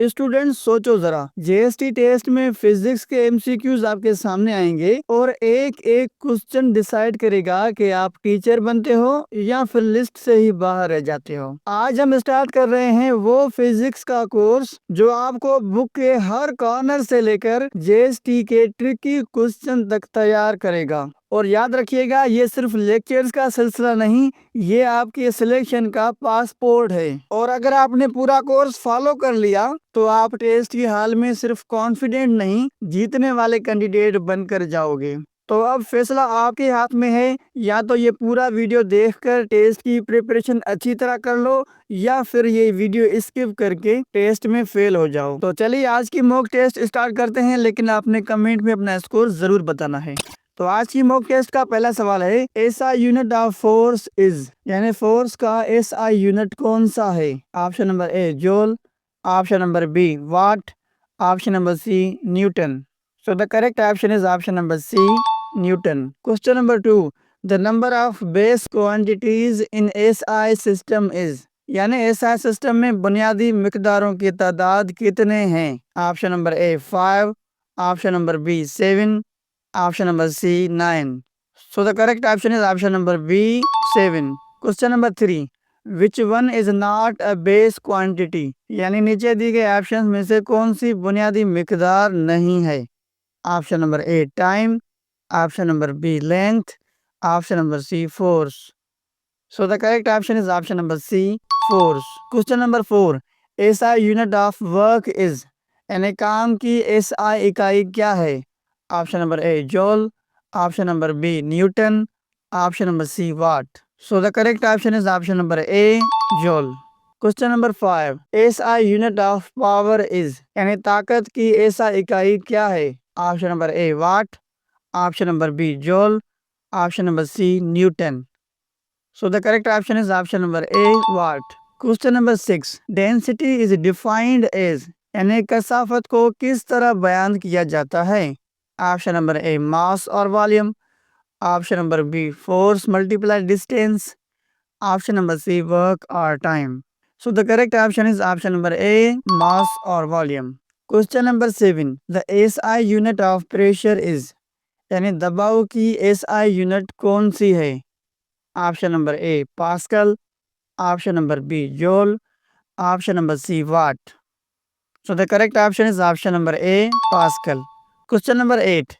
Students सोचो जरा, GST test में फिजिक्स के एमसीक्यूज आपके सामने आएंगे और एक एक क्वेश्चन डिसाइड करेगा कि आप टीचर बनते हो या फिर लिस्ट से ही बाहर रह जाते हो। आज हम स्टार्ट कर रहे हैं वो फिजिक्स का कोर्स जो आपको बुक के हर कॉर्नर से लेकर जीएसटी के ट्रिकी क्वेश्चन तक तैयार करेगा। और याद रखिएगा, ये सिर्फ लेक्चर्स का सिलसिला नहीं, ये आपके सिलेक्शन का पासपोर्ट है। और अगर आपने पूरा कोर्स फॉलो कर लिया तो आप टेस्ट की हाल में सिर्फ कॉन्फिडेंट नहीं, जीतने वाले कैंडिडेट बनकर जाओगे। तो अब फैसला आपके हाथ में है, या तो ये पूरा वीडियो देखकर टेस्ट की प्रिपरेशन अच्छी तरह कर लो या फिर ये वीडियो स्किप करके टेस्ट में फेल हो जाओ। तो चलिए आज की मॉक टेस्ट स्टार्ट करते हैं, लेकिन आपने कमेंट में अपना स्कोर जरूर बताना है। तो आज की मॉक टेस्ट का पहला सवाल है, SI unit of force is, यानी फोर्स का एसआई यूनिट कौन सा है? Option number A joule, option number B watt, option number C newton. So the correct option is option number C newton. Question number 2, the number of base quantities in SI system is, यानी SI system में बुनियादी मिकदारों की तादाद कितने हैं? Option number A 5, option number B 7, option number C 9. So the correct option is option number B 7. Question number 3, which one is not a base quantity, यानी नीचे दी गए ऑप्शंस में से कौन सी बुनियादी मिकदार नहीं है? Option number A time, option number B length, option number C force. So the correct option is option number C force. Question number 4, SI unit of work is, यानी काम की एसआई इकाई क्या है? Option number A joule, option number B newton, option number C watt. So the correct option is option number A joule. Question number 5, SI unit of power is, यानी ताकत की SI इकाई क्या है? Option number A watt, option number B joule, option number C newton. So the correct option is option number A watt. Question number 6, density is defined as, यानी कसाफत को किस तरह बयान किया जाता है? ऑप्शन नंबर ए मास और volume, option number B force multiply distance, option number C work और time. So the correct option is option number A mass और volume. Question number 7, the SI unit of pressure is, यानी दबाव की SI unit कौन सी है? Option number A pascal, option number B joule, option number C watt. So the correct option is option number A pascal. Question number 8,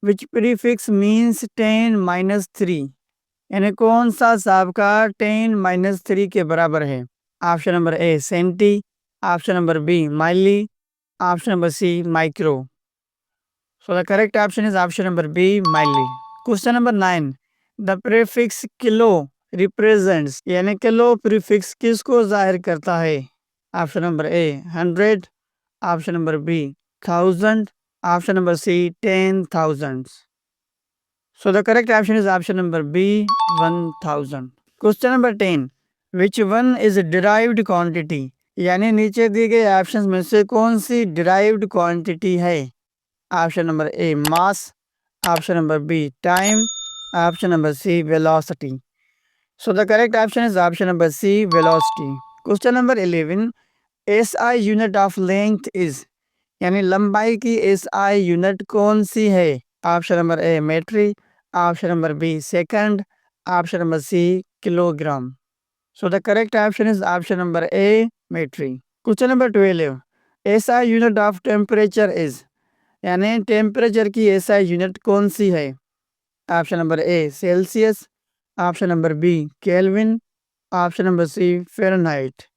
which prefix means 10-3, यानी कौन सा साबका 10-3 के बराबर है? Option number A centi, option number B milli, option number C micro. So the correct option is option number B milli. Question number 9, the prefix kilo represents, यानी kilo prefix किसको जाहिर करता है? Option number A 100, option number B 1000, option number C 10,000। So the correct option is option number B 1000। Question number 10, which one is derived quantity, यानी नीचे दिए गए options में से कौन सी डिराइव्ड क्वांटिटी है? Option number A mass, option number B time, option number C velocity. So the correct option is option number C velocity. Question number 11, SI unit of length is, यानी लंबाई की SI unit कौन सी है? Option number A metre, option number B second, option number C kilogram. So the correct option is option number A metre. Question number 12, SI unit of temperature is, यानी temperature की SI unit कौन सी है? Option number A Celsius, option number B kelvin, option number C Fahrenheit.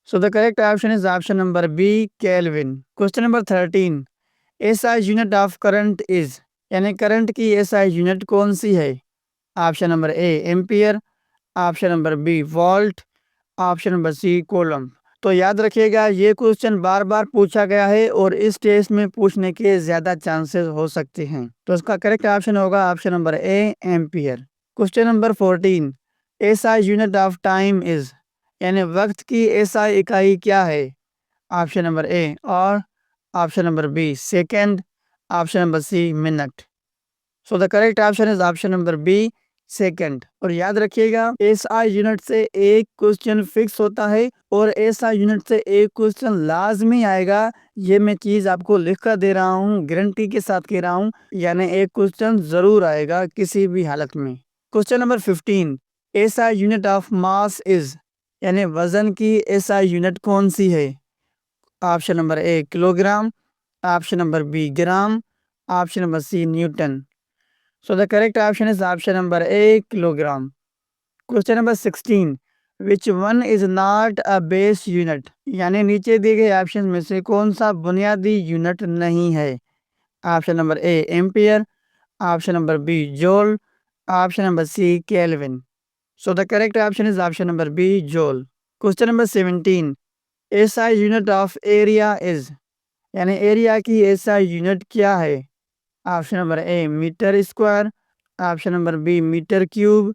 So the correct option is option number B kelvin. Question number 13, SI unit of current is, यानी current की SI unit कौन सी है? Option number A ampere, option number B volt, option number C coulomb. तो याद रखिएगा, ये question बार बार पूछा गया है और इस टेस्ट में पूछने के ज़्यादा चांसेस हो सकते हैं। तो इसका करेक्ट ऑप्शन होगा option number A ampere. Question number 14, SI unit of time is, यानी वक्त की एसआई इकाई क्या है? Option number A hour, option number B second, option number C minute. So the correct option is option number B second. और याद रखिएगा SI unit से एक क्वेश्चन फिक्स होता है और एसआई यूनिट से एक क्वेश्चन लाजमी आएगा। ये मैं चीज आपको लिख कर दे रहा हूँ, गारंटी के साथ कह रहा हूँ, यानी एक क्वेश्चन जरूर आएगा किसी भी हालत में। Question number 15, SI unit of mass is, यानी वजन की एसआई यूनिट कौन सी है? Option number A kilogram, option number B gram, option number C newton. So the correct option is option number A, kilogram. Question number 16. Which one is not a base unit? यानी नीचे दिए गए option में से कौन सा बुनियादी unit नहीं है? Option number A ampere, option number B joule, option number C kelvin. So the correct option is option number B joule. Question number 17. SI unit of area is, यानी एरिया की SI unit क्या है? Option number A metre square, option number B metre cube,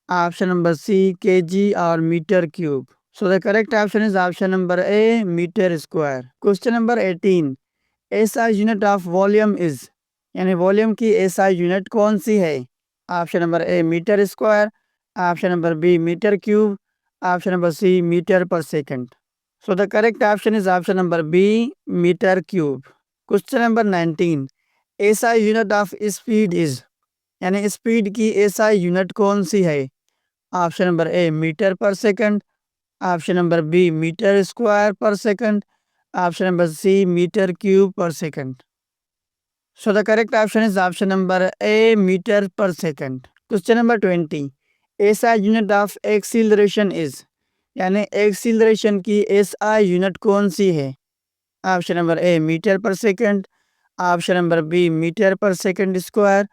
option number C KG और metre cube. So the correct option is option number A metre square. Question number 18, SI unit of volume is, यानी volume की SI unit कौन सी है? Option number A metre square, option number B metre cube, option number C metre per second. So the correct option is option number B metre cube. Question number 19, SI unit of speed is, यानी speed की SI unit कौन सी है? Option number A metre per second, option number B metre square per second, option number C metre cube per second. So the correct option is option number A metre per second. Question number 20, SI unit of acceleration is, यानी acceleration की SI unit कौन सी है? Option number A metre per second, option number B metre per second square,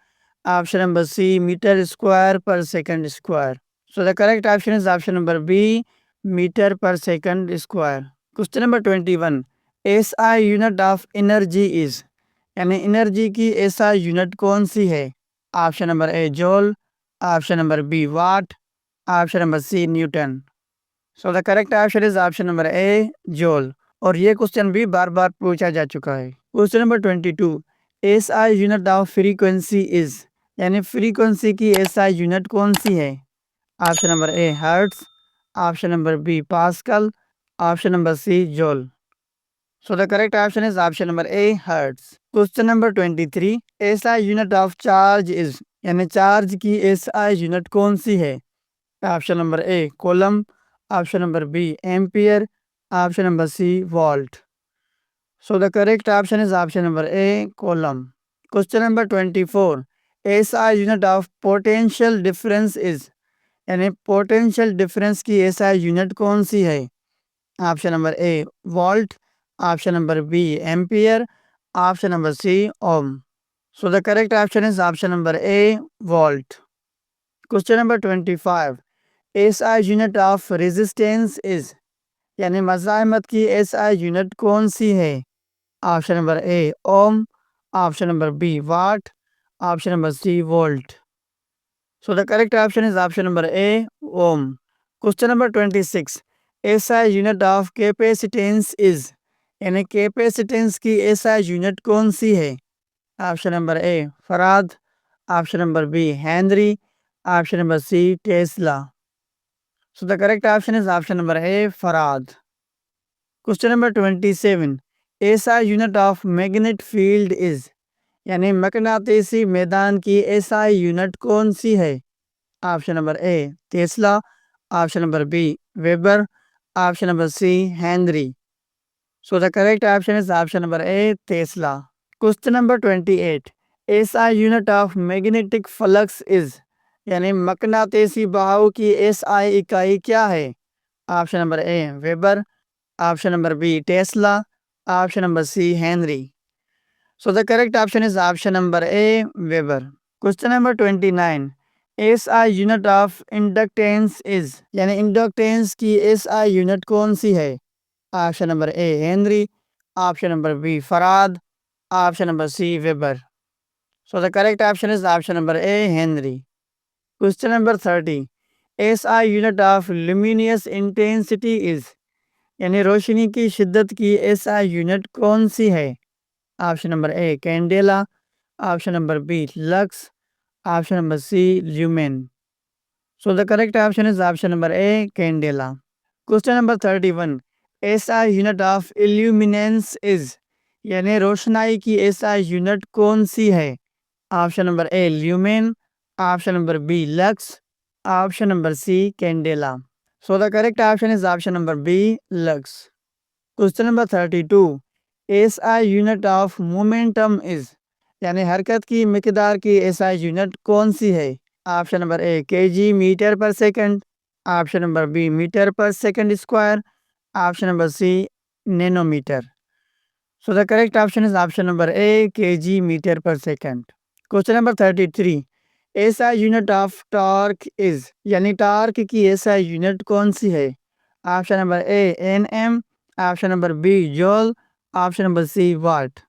option number C metre square per second square. So the correct option is option number B metre per second square. Question number 21, SI unit of energy is, यानी energy की SI unit कौन सी है? Option number A joule, option number B watt, option number C newton. So the correct option is option number A joule. और ये question भी बार बार पूछा जा चुका है। Question number 22, SI unit of frequency is, यानी फ्रीक्वेंसी की एसआई यूनिट कौन सी है? Option number A hertz, option number B pascal, option number C joule. So the correct option is option number A hertz. Question number 23, SI unit of charge is, यानी charge की SI unit कौन सी है? Option number A coulomb, option number B ampere, option number C volt. So the correct option is option number A coulomb. Question number 24, SI unit of potential difference is, यानी potential difference की SI unit कौन सी है? Option number A volt, option number B ampere, option number C ohm. So the correct option is option number A volt. Question number 25, SI unit of resistance is, यानी मज़ाहमत की SI unit कौन सी है? Option number A ohm, option number B watt, option number C volt. So the correct option is option number A ohm. Question number 26, SI unit of capacitance is, यानी capacitance की SI unit कौन सी है? Option number A farad, option number B henry, option number C tesla. So the correct option is option number A farad. Question number 27, SI unit of magnet field is, यानी मकनातीसी मैदान की SI unit कौन सी है? Option number A tesla, option number B weber, option number C henry. So the correct option is option number A tesla. Question number 28, SI unit of magnetic flux is, यानी मकनातीसी बहाव की SI इकाई क्या है? Option number A weber, option number B tesla, option number C henry. So the correct option is option number A weber. Question number 29, SI unit of inductance is, यानी inductance की SI unit कौन सी है? Option number A henry, option number B farad, option number C weber. So the correct option is option number A henry. Question number 30, SI unit of luminous intensity is, यानी रोशनी की शिद्दत की SI unit कौन सी है? Option number A candela, option number B lux, option number C lumen. So the correct option is option number A, candela. Question number 31. SI unit of illuminance is, यानी रोशनाई की SI यूनिट कौन सी है? Option number A lumen, option number B lux, option number C candela. So the correct option is option number B, lux. Question number 32. SI unit of momentum is, यानी हरकत की मिकदार की SI unit कौन सी है? Option number A KG metre per second, option number B metre per second square, option number C nanometre. So the correct option is option number A, kg meter per second. Question number 33. SI unit of torque is, यानी torque की SI unit कौन सी है? Option number A Nm, option number B joule, option number C watt.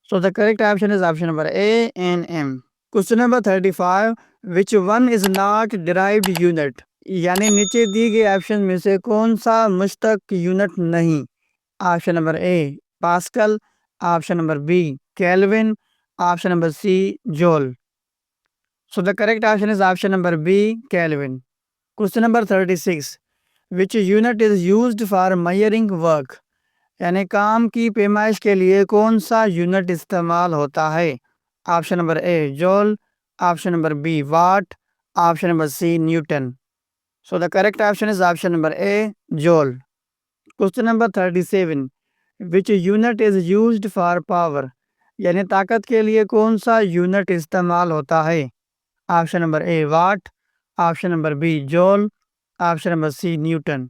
So the correct option is option number A, Nm. Question number 35. Which one is not derived unit? यानी नीचे दी गई option में से कौन सा मुश्तक यूनिट नहीं? Option number A pascal, option number B kelvin, option number C joule. So the correct option is option number B, Kelvin. Question number 36. Which unit is used for measuring work? यानी काम की पैमाइश के लिए कौन सा unit इस्तेमाल होता है? Option number A joule, option number B watt, option number C newton. So the correct option is option number A, joule. Question number 37. Which unit is used for power? यानी ताकत के लिए कौन सा यूनिट इस्तेमाल होता है? Option number A watt, option number B joule, option number C newton.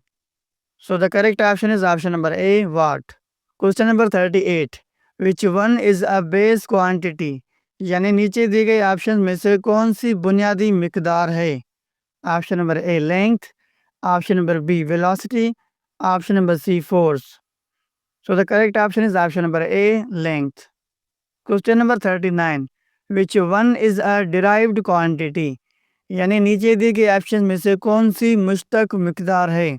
So the correct option is option number A, watt. Question number 38. Which one is a base quantity? यानी नीचे दी गई ऑप्शन में से कौन सी बुनियादी मिकदार है? Option number A length, option number B velocity, option number C force. So the correct option is option number A, length. Question number 39. Which one is a derived quantity? यानी नीचे दी गई ऑप्शन में से कौन सी मुश्तक मिकदार है?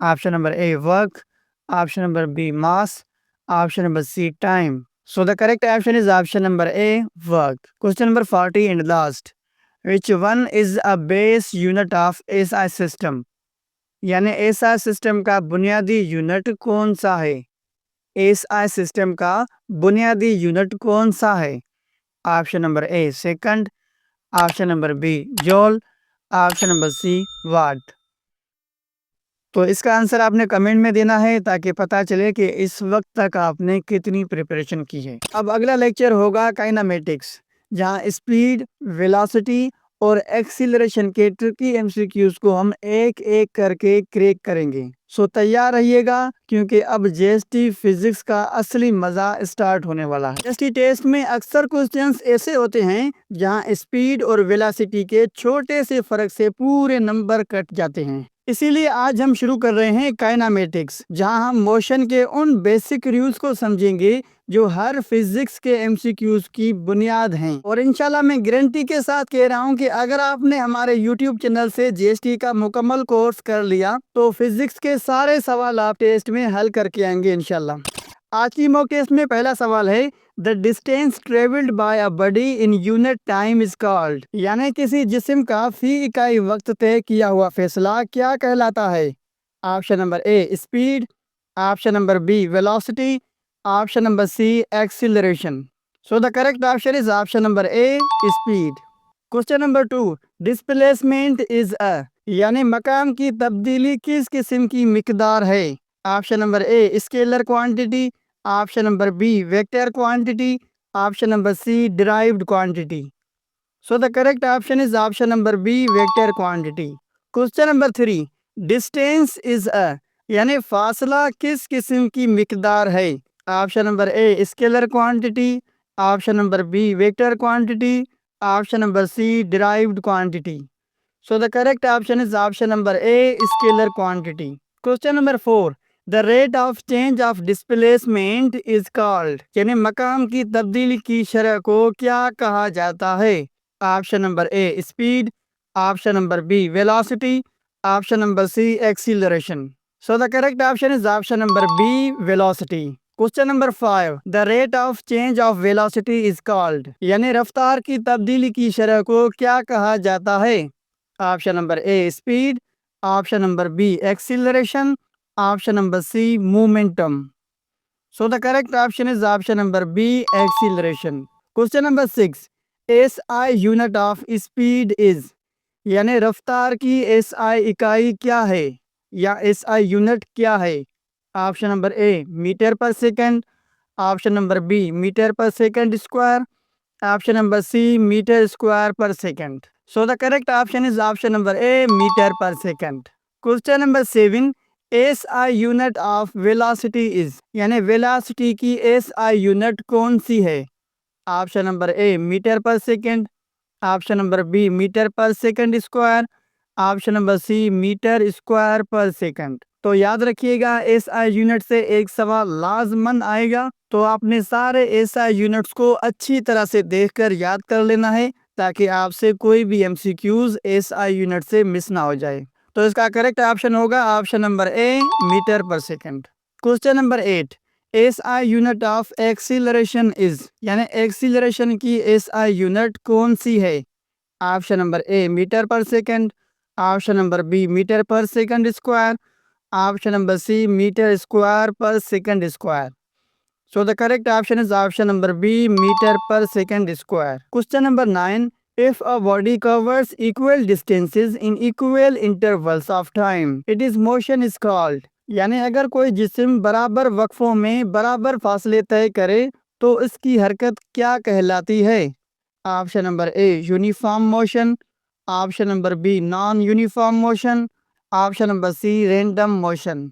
Option number A work, option number B mass, option number C time. So the correct option is option number A, work. Question number 40 and last. Which one is a base unit of SI system? यानी SI system का बुनियादी unit कौन सा है? SI system का बुनियादी unit कौन सा है? Option number A second, option number B joule, option number C watt. तो इसका आंसर आपने कमेंट में देना है ताकि पता चले कि इस वक्त तक आपने कितनी प्रिपरेशन की है. अब अगला लेक्चर होगा काइनेमेटिक्स, जहां स्पीड, वेलोसिटी और एक्सीलरेशन के ट्रिकी एमसीक्यूज को हम एक एक करके क्रैक करेंगे. सो तैयार रहिएगा क्योंकि अब जीएसटी फिजिक्स का असली मजा स्टार्ट होने वाला है. जीएसटी टेस्ट में अक्सर क्वेश्चंस ऐसे होते हैं जहां स्पीड और वेलोसिटी के छोटे से फर्क से पूरे नंबर कट जाते हैं. इसीलिए आज हम शुरू कर रहे हैं काइनेमेटिक्स, जहां हम मोशन के उन बेसिक रूल्स को समझेंगे जो हर फिजिक्स के एमसीक्यूज की बुनियाद हैं. और इंशाल्लाह मैं गारंटी के साथ कह रहा हूं कि अगर आपने हमारे यूट्यूब चैनल से जीएसटी का मुकम्मल कोर्स कर लिया तो फिजिक्स के सारे सवाल आप टेस्ट में हल करके आएंगे इंशाल्लाह. आज की मॉक टेस्ट में पहला सवाल है, the distance travelled by a body in unit time is called. यानी किसी जिस्म का फी इकाई वक्त तय किया हुआ फैसला क्या कहलाता है? Option number A speed, option number B velocity, option number C acceleration. So the correct option is option number A speed. Question number 2. Displacement is a, यानी मकाम की तब्दीली किस किस्म की मिकदार है? Option number A scalar quantity, option number B vector quantity, option number C derived quantity. So the correct option is option number B vector quantity. Question number 3. Distance is a, यानी फासला किस किस्म की मिकदार है? Option number A scalar quantity, option number B vector quantity, option number C derived quantity. So the correct option is option number A scalar quantity. Question number 4. The rate of change of displacement is called, यानी मकाम की तब्दीली की शरह को क्या कहा जाता है? Option number A speed, option number B velocity, option number C acceleration. So the correct option is option number B velocity. Question number 5. The rate of change of velocity is called, यानी रफ्तार की तब्दीली की शरह को क्या कहा जाता है? Option number A speed, option number B acceleration, option number C momentum. So the correct option is option number B acceleration. Question number 6, S I unit of speed is, यानी रफ्तार की एस आई इकाई क्या है या एस आई यूनिट क्या है? Option number A metre per second, option number B metre per second square, option number C metre square per second. So the correct option is option number A metre per second. Question number 7, S I unit of velocity is, यानी velocity की S I unit कौन सी है? Option number A metre per second, option number B metre per second square, option number C metre square per second. तो याद रखिएगा S I unit से एक सवाल लाजमन आएगा, तो आपने सारे एस आई यूनिट्स को अच्छी तरह से देखकर याद कर लेना है ताकि आपसे कोई भी एमसीक्यूज एस आई यूनिट से मिस ना हो जाए। तो इसका करेक्ट ऑप्शन होगा option number A metre per second. Question number 8, S I unit of acceleration is, यानी एक्सीलरेशन की एस आई यूनिट कौन सी है? Option number A metre per second, option number B metre per second square, option number C metre square per second square. So the correct option is option number B metre per second square. Question number 9, if a body covers equal distances in equal intervals of time, it is motion is called, यानी अगर कोई जिस्म बराबर वक्फों में बराबर फासले तय करे तो इसकी हरकत क्या कहलाती है? Option number A uniform motion, option number B non uniform motion, option number C random motion.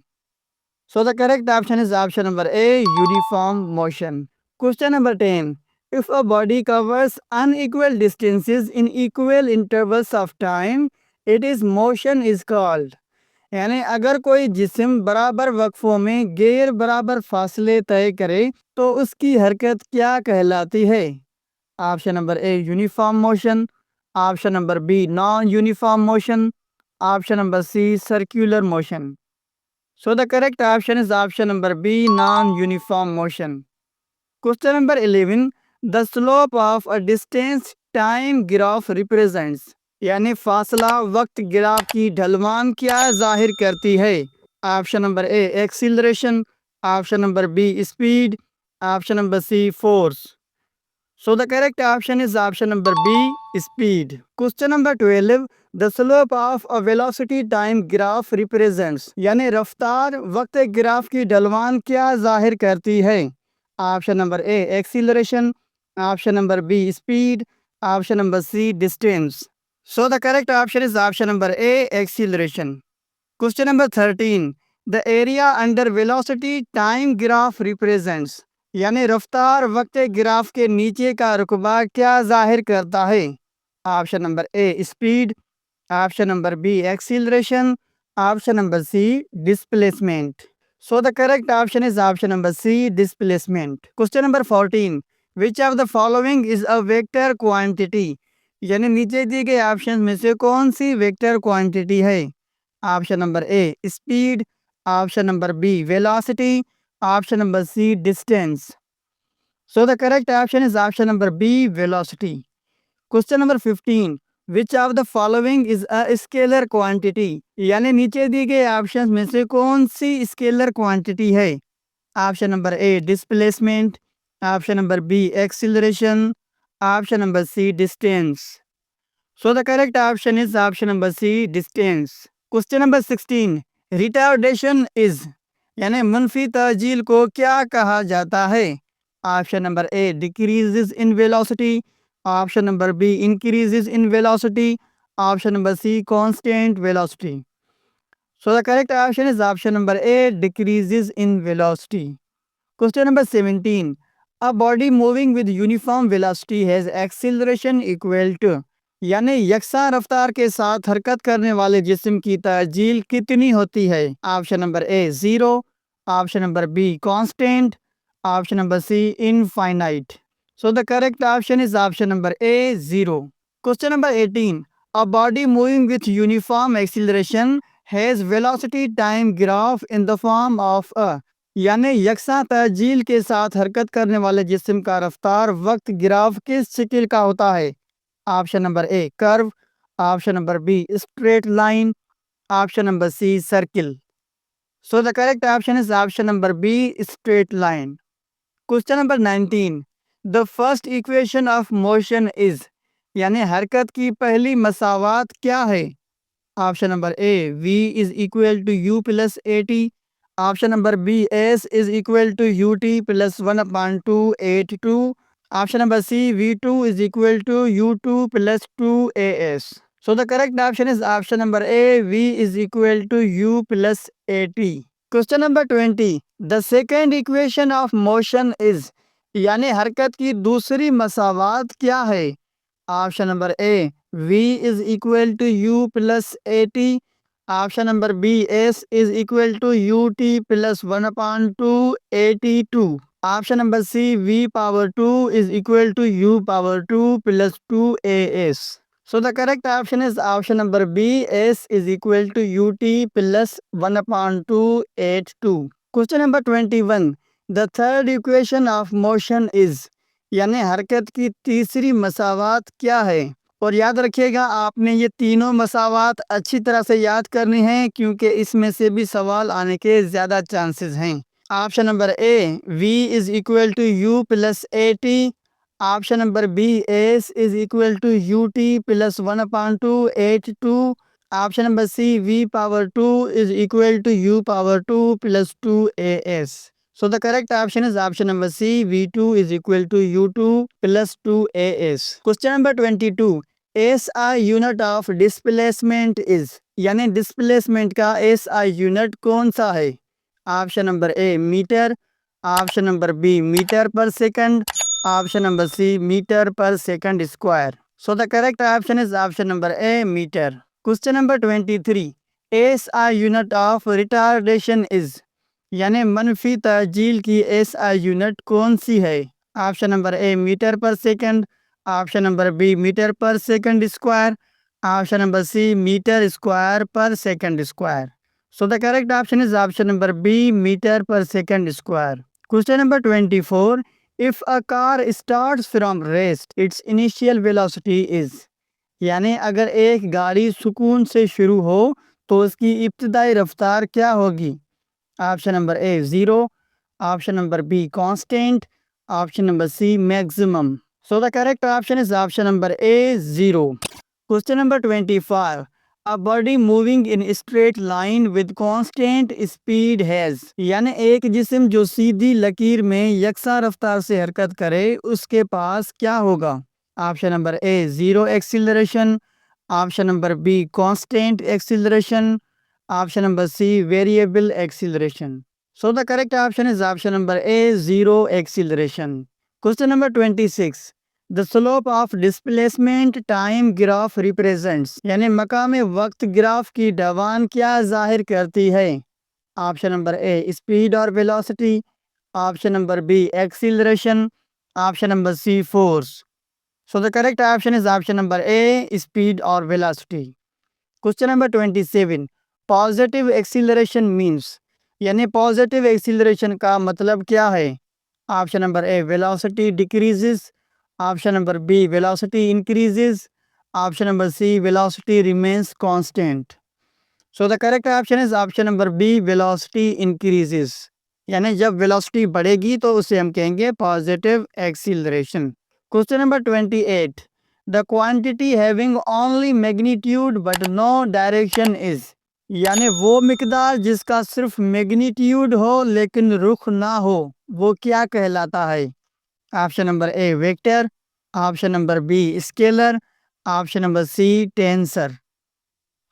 So the correct option is option number A uniform motion. Question number 10, if a body covers unequal distances in equal intervals of time, it is motion is called, यानी अगर कोई जिस्म बराबर वक्फों में गैर बराबर फासले तय करे तो उसकी हरकत क्या कहलाती है? Option number A uniform motion, option number B non uniform motion, option number C circular motion. So the correct option is option number B non uniform motion. Question number 11, the slope of a distance time graph represents, यानी फासला वक्त graph की ढलवान क्या जाहिर करती है? Option number A acceleration, option number B speed, option number C force. So the correct option is option number B speed. Question number 12, the slope of a velocity time graph represents, यानी रफ्तार वक्त graph की ढलवान क्या जाहिर करती है? Option number A acceleration, option number B speed, option number C distance. So the correct option is option number A acceleration. Question number 13, the area under velocity time graph represents, यानी रफ्तार वक्त graph के नीचे का रुकबा क्या जाहिर करता है? Option number A speed, option number B acceleration, option number C displacement. So the correct option is option number C displacement. Question number 14, which of the following is a vector quantity, यानी नीचे दिए गए option में से कौन सी vector quantity है? Option number A speed, option number B velocity, option number C distance. So the correct option is option number B velocity. Question number 15, which of the following is a scalar quantity, यानी नीचे दिए गए option में से कौन सी scalar quantity है? Option number A displacement, option number B acceleration, option number C distance. So the correct option is option number C distance. Question number 16, retardation is, यानी मुनफी तजील को क्या कहा जाता है? Option number A decreases in velocity, option number B increases in velocity, option number C constant velocity. So the correct option is option number A decreases in velocity. Question number 17, a body moving with uniform velocity has acceleration equal to, यानी यकसा रफ्तार के साथ हरकत करने वाले जिस्म की तजील कितनी होती है? Option number A 0, option number B constant, option number C infinite. So the correct option is option number A 0। Question number 18, a body moving with uniform acceleration has velocity time graph in the form of a, यानी यकसा तजील के साथ हरकत करने वाले जिस्म का रफ्तार वक्त ग्राफ किस शक्ल का होता है? Option number A curve, Option number B, straight line. Option number C, circle. So the correct option is option number B, straight line. Question number 19. The first equation of motion is, यानी हरकत की पहली मसावात क्या है? Option number A, V is equal to U plus AT. Option number B, S is equal to UT plus 1 upon 2 8 2. Option number C, V2 is equal to U2 plus 2 AS. So the correct option is option number A, V is equal to U plus AT. Question number 20. The second equation of motion is, यानी हरकत की दूसरी मसावात क्या है? Option number A, V is equal to U plus AT. Option number B, S is equal to UT plus 1 upon 2 AT2. Option number C, V power 2 is equal to U power 2 plus 2 AS. So the correct option is option number B, S is equal to UT plus 1 upon 2 8 2. Question number 21. The third equation of motion is, यानी हरकत की तीसरी मसावात क्या है? और याद रखिएगा आपने ये तीनों मसावात अच्छी तरह से याद करनी है क्योंकि इसमें से भी सवाल आने के ज़्यादा चांसेस हैं। Option number A, V is equal to U plus AT. Option number B, S is equal to UT plus 1 upon 2 8 2. Option number C, V power 2 is equal to U power 2 plus 2 AS. So the correct option is option number C, V2 is equal to U2 plus 2 AS. Question number 22. SI unit of displacement is, यानी displacement का SI unit कौन सा है? Option number A, metre. Option number B, metre per second. Option number C, metre per second square. So the correct option is option number A, meter. Question number 23. SI unit of retardation is, यानी मनफी तर्जील की SI unit कौन सी है? Option number A, metre per second. Option number B, metre per second square. Option number C, metre square per second square. So the correct option is option number B, meter per second square. Question number 24. If a car starts from rest, its initial velocity is, यानी अगर एक गाड़ी सुकून से शुरू हो तो उसकी इब्तिदाई रफ्तार क्या होगी? Option number A, 0. Option number B, constant. Option number C, maximum. So the correct option is option number A, 0. Question number 25. A body moving in straight line with constant speed has, यानी एक जिस्म जो सीधी लकीर में यकसा रफ्तार से हरकत करे उसके पास क्या होगा? Option number A, 0 acceleration. Option number B, constant acceleration. Option number C, variable acceleration. So the correct option is option number A, 0 acceleration. Question number 26. The slope of displacement time graph represents, यानी मकाम वक्त graph की ढवान क्या जाहिर करती है? Option number A, speed और velocity. Option number B, acceleration. Option number C, force. So the correct option is option number A, speed और velocity. Question number 27. Positive acceleration means, यानी पॉजिटिव एक्सीलरेशन का मतलब क्या है? Option number A, velocity decreases. Option number B, velocity increases. Option number C, velocity remains constant. So the correct option is option number B, velocity increases. यानी जब velocity बढ़ेगी तो उसे हम कहेंगे positive acceleration. Question number 28. The quantity having only magnitude but no direction is, यानी वो मिकदार जिसका सिर्फ मैग्नीट्यूड हो लेकिन रुख ना हो वो क्या कहलाता है? Option number A, vector. Option number B, scalar. Option number C, tensor.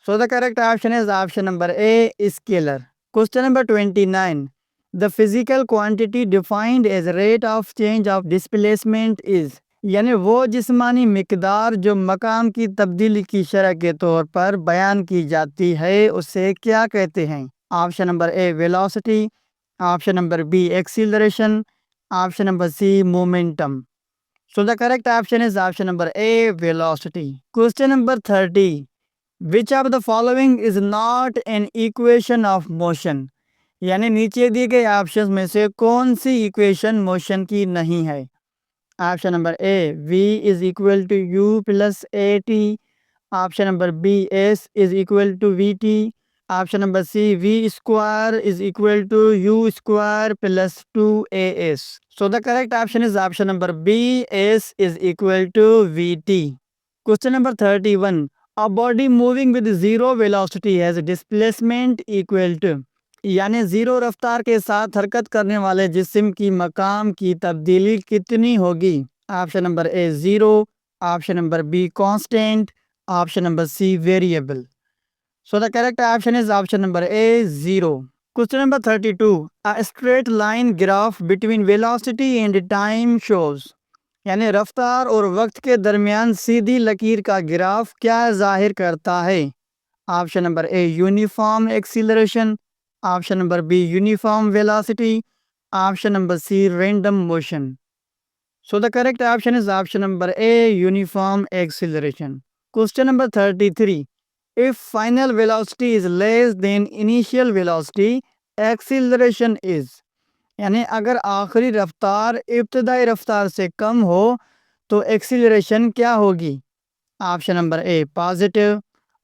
So the correct option is option number A, scalar. Question number 29. The physical quantity defined as rate of change of displacement is, यानी वो जिस्मानी मिकदार जो मकाम की तब्दीली की शरह के तौर पर बयान की जाती है उसे क्या कहते हैं? Option number A, velocity. Option number B, acceleration. Option number C, momentum. So the correct option is option number A, velocity. Question number 30. Which of the following is not an equation of motion, यानी नीचे दिए गए option में से कौन सी equation motion की नहीं है? Option number A, V is equal to U plus AT. Option number B S is equal to V T, option number C V square is equal to U square plus 2as. So the correct option is option number B, S is equal to VT. Question number 31. A body moving with zero velocity has displacement equal to, यानी zero रफ्तार के साथ हरकत करने वाले जिस्म की मकाम की तब्दीली कितनी होगी? Option number A zero, option number B constant, option number C variable. So the correct option is option number A, 0. Question number 32. A straight line graph between velocity and time shows, यानी रफ्तार और वक्त के दरमियान सीधी लकीर का graph क्या जाहिर करता है? Option number A uniform acceleration, option number B uniform velocity, option number C random motion. So the correct option is option number A uniform acceleration. Question number 33. If final velocity is less than initial velocity, acceleration is, यानी अगर आखिरी रफ्तार इब्तदाई रफ्तार से कम हो तो acceleration क्या होगी? Option number A positive,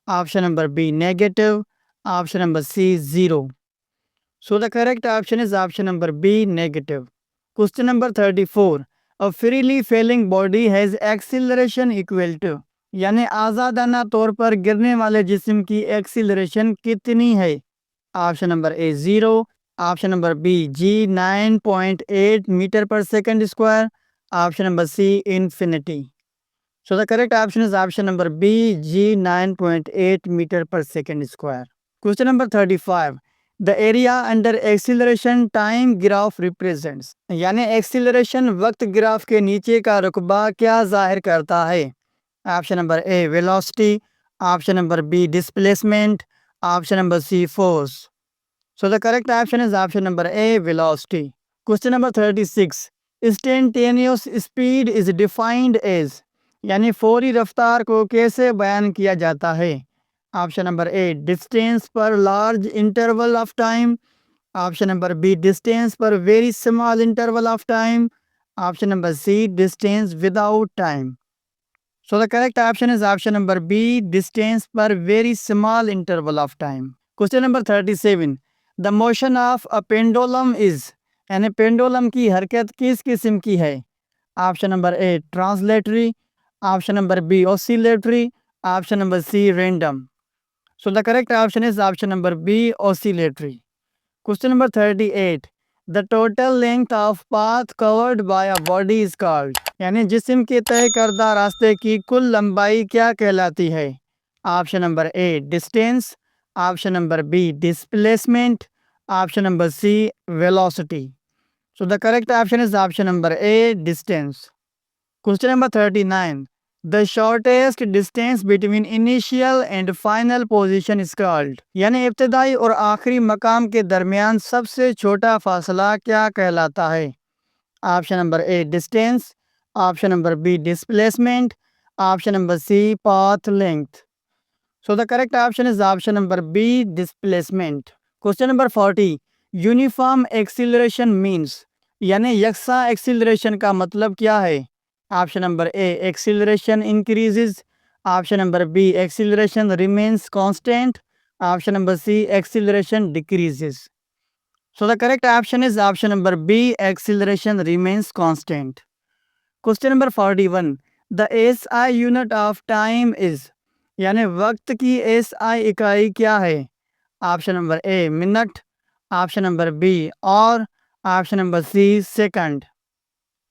option number B negative, option number C zero. So the correct option is option number B negative. Question number 34. A freely falling body has acceleration equal to, यानी आज़ादाना तौर पर गिरने वाले जिस्म की acceleration कितनी है? Option number A zero, option number B g 9.8 metre per second square, option number C infinity. So the correct option is option number B g 9.8 metre per second square. Question number 35. The area under acceleration time graph represents, यानी acceleration वक्त graph के नीचे का रुकबा क्या जाहिर करता है? Option number A velocity, option number B displacement, option number C force. So the correct option is option number A velocity. Question number 36. Instantaneous speed is defined as, यानी फौरी रफ्तार को कैसे बयान किया जाता है? Option number A distance per large interval of time, option number B distance per very small interval of time, option number C distance without time. So the correct option is option number B, distance per very small interval of time. Question number 37. The motion of a pendulum is, यानी pendulum की हरकत किस किस्म की है? Option number A translatory, option number B oscillatory, option number C random. So the correct option is option number B oscillatory. Question number 38. The total length of path covered by a body is called, यानी जिस्म के तय करदा रास्ते की कुल लंबाई क्या कहलाती है? Option number A distance, option number B displacement, option number C velocity. So the correct option is option number A distance. Question number 39. The shortest distance between initial and final position is called, यानी इब्तदाई और आखिरी मकाम के दरमियान सबसे छोटा फासला क्या कहलाता है? Option number A distance, option number B displacement, option number C path length. So the correct option is option number B displacement. Question number 40. Uniform acceleration means, यानी यकसा एक्सीलरेशन का मतलब क्या है? Option number A acceleration increases, option number B acceleration remains constant, option number C acceleration decreases. So the correct option is option number B acceleration remains constant. Question number 41. The SI unit of time is, यानी वक्त की SI इकाई क्या है? Option number A minute, option number B hour option number C second.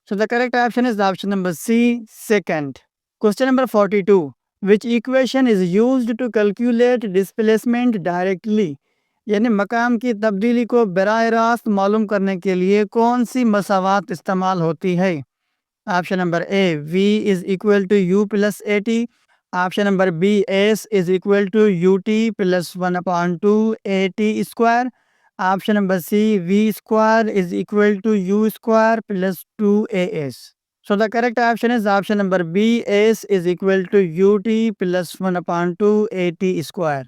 So the correct option is option number C, second. Question number 42. Which equation is used to calculate displacement directly, यानी मकाम की तब्दीली को बराह रास्त मालूम करने के लिए कौन सी मसावात इस्तेमाल होती है? Option number A V is equal to U plus AT, option number B S is equal to UT plus 1/2 AT square, option number C V square is equal to U स्क्वायर plus 2AS. So the correct option is option number B S is equal to UT plus 1/2 AT square.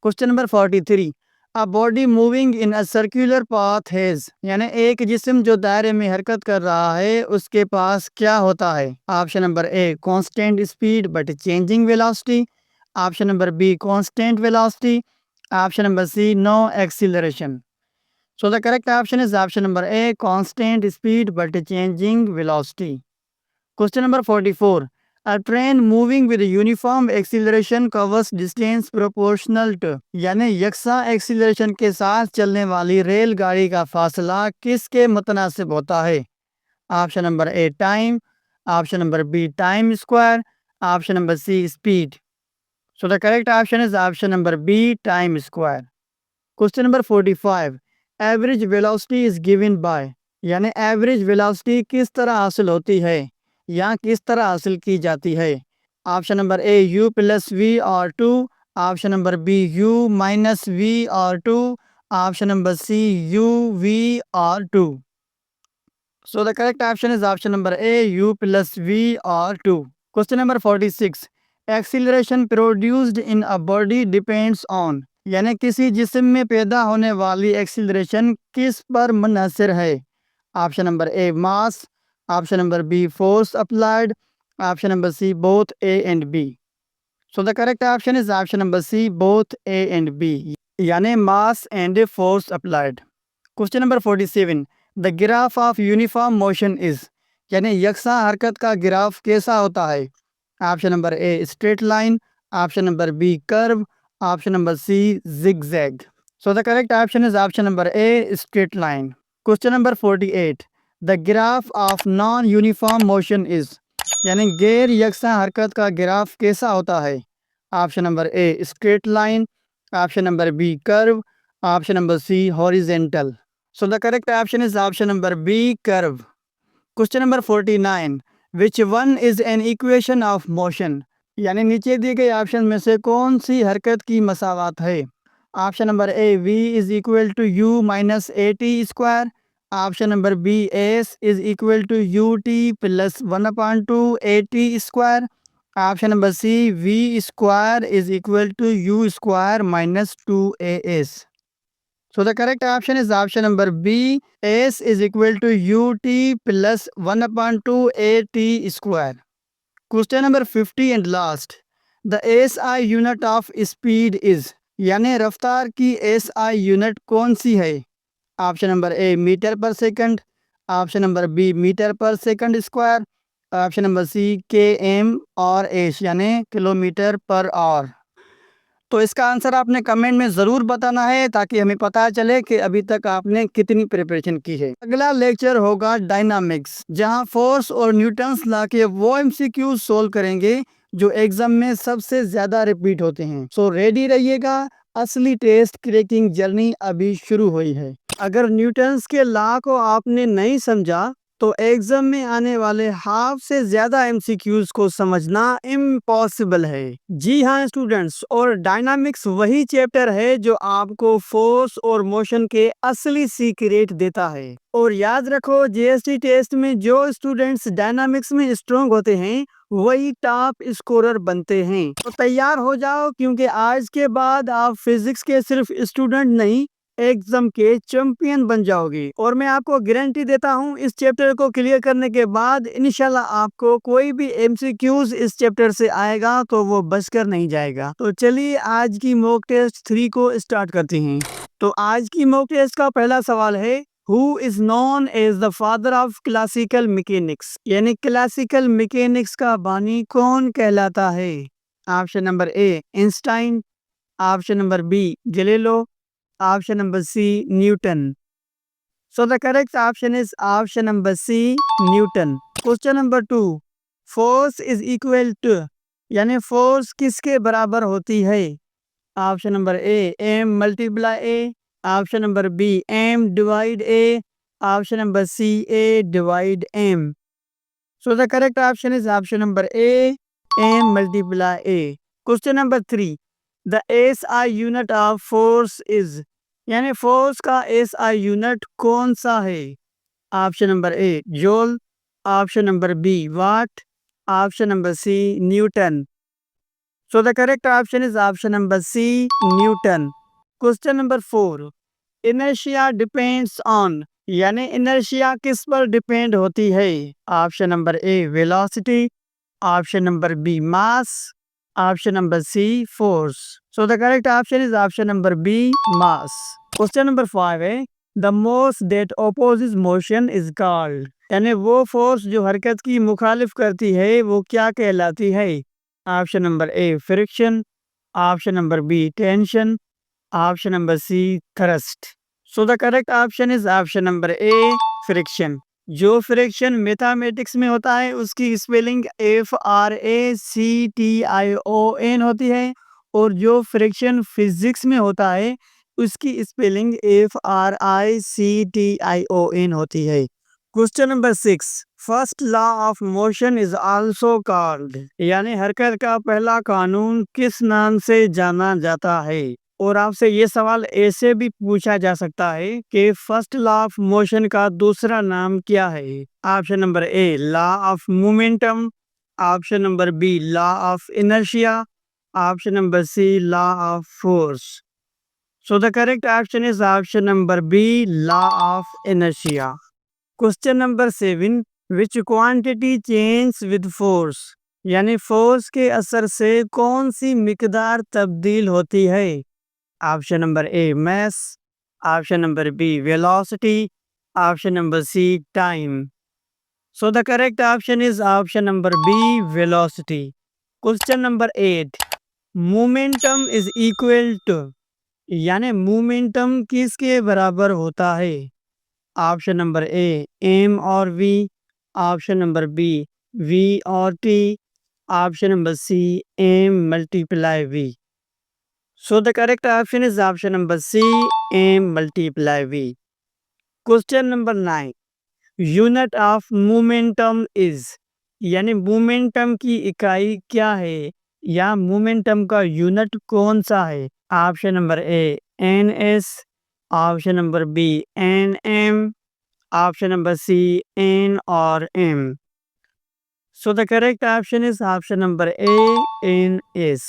Question number 43. A body moving in a circular path has, यानी एक जिस्म जो दायरे में हरकत कर रहा है उसके पास क्या होता है? Option number A constant speed but changing velocity, option number B constant velocity, option number C no acceleration. So the correct option is option number A, constant speed but changing velocity. Question number 44. A train moving with a uniform acceleration covers distance proportional to, यानी यकसा acceleration के साथ चलने वाली रेलगाड़ी का फासला किसके मुतनासिब होता है? Option number A time, option number B time square, option number C speed. So the correct option is option number B time square. Question number 45। Average velocity is given by, यानी एवरेज वेलोसिटी किस तरह हासिल होती है या किस तरह हासिल की जाती है? Option number A u plus v over two, option number B u minus v over two, option number C u v over two. So the correct option is option number A u plus v over two. Question number 46। Acceleration produced in a body depends on, यानी किसी जिस्म में पैदा होने वाली acceleration किस पर मुनहसर है? Option number A mass, option number B force applied, option number C both A and B. So the correct option is option number C both A and B, यानी mass and force applied. Question number 47। The graph of uniform motion is, यानी यकसा हरकत का graph कैसा होता है? Option number A straight line, option number B curve, option number C zigzag। So the correct option is option number A straight line. Question number 48। The graph of non uniform motion is, यानी गैर यकसा हरकत का graph कैसा होता है? Option number A straight line, option number B curve, option number C horizontal. So the correct option is option number B curve. Question number 49। Which one is an equation of motion, यानी नीचे दिए गए option में से कौन सी हरकत की मसावात है? Option number A v is equal to U minus A T square, option number B S is equal to U T plus 1/2 A T square, option number C V square is equal to U square minus 2as। So the correct option is option number B, S is equal to UT plus 1/2 AT square. Question number 50 and last. The SI unit of speed is, यानी रफ्तार की SI unit कौन सी है? Option number A metre per second, option number B metre per second square, option number C km over h यानी kilometre per hour. तो इसका answer आपने कमेंट में ज़रूर बताना है ताकि हमें पता चले कि अभी तक आपने कितनी प्रिपरेशन की है। अगला लेक्चर होगा डायनामिक्स, जहां फोर्स और न्यूटन्स ला के वो एमसीक्यू सोल्व करेंगे जो एग्जाम में सबसे ज़्यादा रिपीट होते हैं। सो रेडी रहिएगा, असली टेस्ट क्रैकिंग जर्नी अभी शुरू हुई है। अगर न्यूटन्स के लॉ को आपने नहीं समझा तो एग्जाम में आने वाले हाफ से ज्यादा एमसीक्यूज को समझना इम्पॉसिबल है। जी हाँ स्टूडेंट्स, और डायनामिक्स वही चैप्टर है जो आपको फोर्स और मोशन के असली सीक्रेट देता है। और याद रखो, जीएसटी टेस्ट में जो स्टूडेंट्स डायनामिक्स में स्ट्रॉन्ग होते हैं वही टॉप स्कोरर बनते हैं। तो तैयार हो जाओ, क्योंकि आज के बाद आप फिजिक्स के सिर्फ स्टूडेंट नहीं, एग्जाम के चैंपियन बन जाओगे। और मैं आपको गारंटी देता हूं, इस चैप्टर को क्लियर करने के बाद इंशाल्लाह आपको कोई भी एमसीक्यूज इस चैप्टर से आएगा तो वो बचकर नहीं जाएगा। तो चलिए आज की मॉक टेस्ट 3 को स्टार्ट करते हैं। तो आज की मॉक टेस्ट का पहला सवाल है, who is known as the father of classical mechanics, यानी क्लासिकल मैकेनिक्स का बानी कौन कहलाता है? Option number A Einstein, option number B Galileo, option number C Newton. So the correct option is option number C Newton. Question number 2. Force is equal to, यानी force किसके बराबर होती है? Option number A m multiply a, option number B m divide a, option number C a divide m. So the correct option is option number A m multiply a. Question number 3. The SI unit of force is, यानी force का SI unit कौन सा है? Option number A joule, option number B watt, option number C newton. So the correct option is option number C newton. Question number 4। Inertia depends on, यानी inertia किस पर depend होती है? Option number A velocity, option number B mass, Option number C, force. So the correct option is option number B, mass. Question number 5 है the force that opposes motion is called. यानी वो force जो हरकत की मुखालिफ करती है वो क्या कहलाती है? Option number A friction, option number B tension, option number C thrust. So the correct option is option number A friction. जो फ्रिक्शन मैथमेटिक्स में होता है उसकी स्पेलिंग FRACTION होती है और जो फ्रिक्शन फिजिक्स में होता है उसकी स्पेलिंग FRICTION होती है. Question number 6 first law of motion is also called. यानी हरकत का पहला कानून किस नाम से जाना जाता है? और आपसे ये सवाल ऐसे भी पूछा जा सकता है कि फर्स्ट लॉ ऑफ मोशन का दूसरा नाम क्या है? Option number A law of momentum, option number B law of inertia, option number C law of force. So the correct option is option number B law of inertia. Question number 7 which quantity change with force. यानी force के असर से कौन सी मिकदार तब्दील होती है? Option number A mass, option number B velocity, option number C time. So the correct option is option number B velocity. Question number 8 momentum is equal to. यानी मोमेंटम किसके बराबर होता है? Option number A m over v, option number B v over t, option number C m multiply v. So the correct option is option number C m multiply v. Question number 9 unit of momentum is. यानी momentum की इकाई क्या है या momentum का unit कौन सा है? Option number A N s, option number B N m, option number C N over m. So the correct option is option number A N s.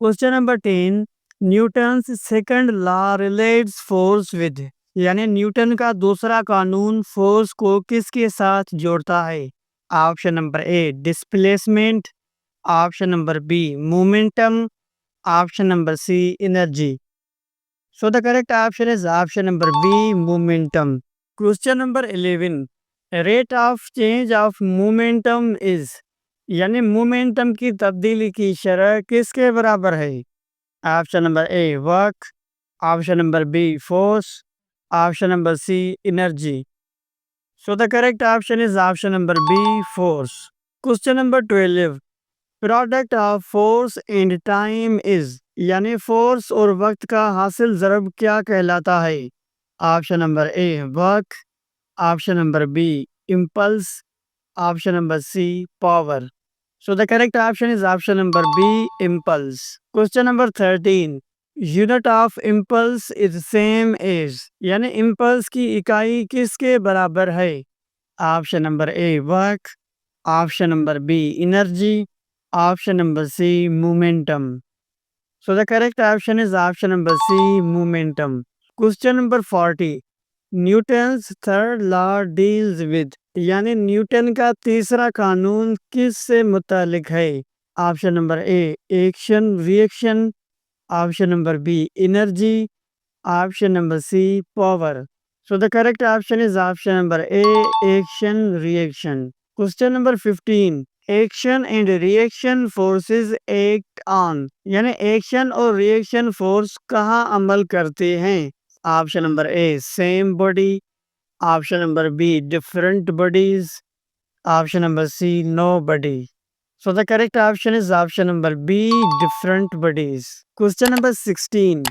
Question number 10 Newton's second law relates force with. यानी Newton का दूसरा कानून force को किसके साथ जोड़ता है? Option number A displacement, option number B momentum, option number C energy. So the correct option is option number B momentum. Question number 11 rate of change of momentum is. यानी momentum की तब्दीली की शरह किसके बराबर है? Option number A work, option number B force, option number C energy. So the correct option is option number B force. Question number 12 product of force and time is. यानी force और वक्त का हासिल ज़रब क्या कहलाता है? Option number A work, option number B impulse, option number C power. So the correct option is option number B impulse. Question number 13 unit of impulse is same as. यानी इम्पल्स की इकाई किसके बराबर है? Option number A work, option number B energy, option number C momentum. So the correct option is option number C momentum. Question number 40 Newton's third law deals with. यानी Newton का तीसरा कानून किस से मुतालिक है? Option number A action reaction, option number B energy, option number C power. So the correct option is option number A action reaction. Question number 15 action and reaction forces act on. यानी action और reaction force कहाँ अमल करते हैं? Option number A same body, option number B different bodies, option number C no body. So the correct option is option number B different bodies. Question number 16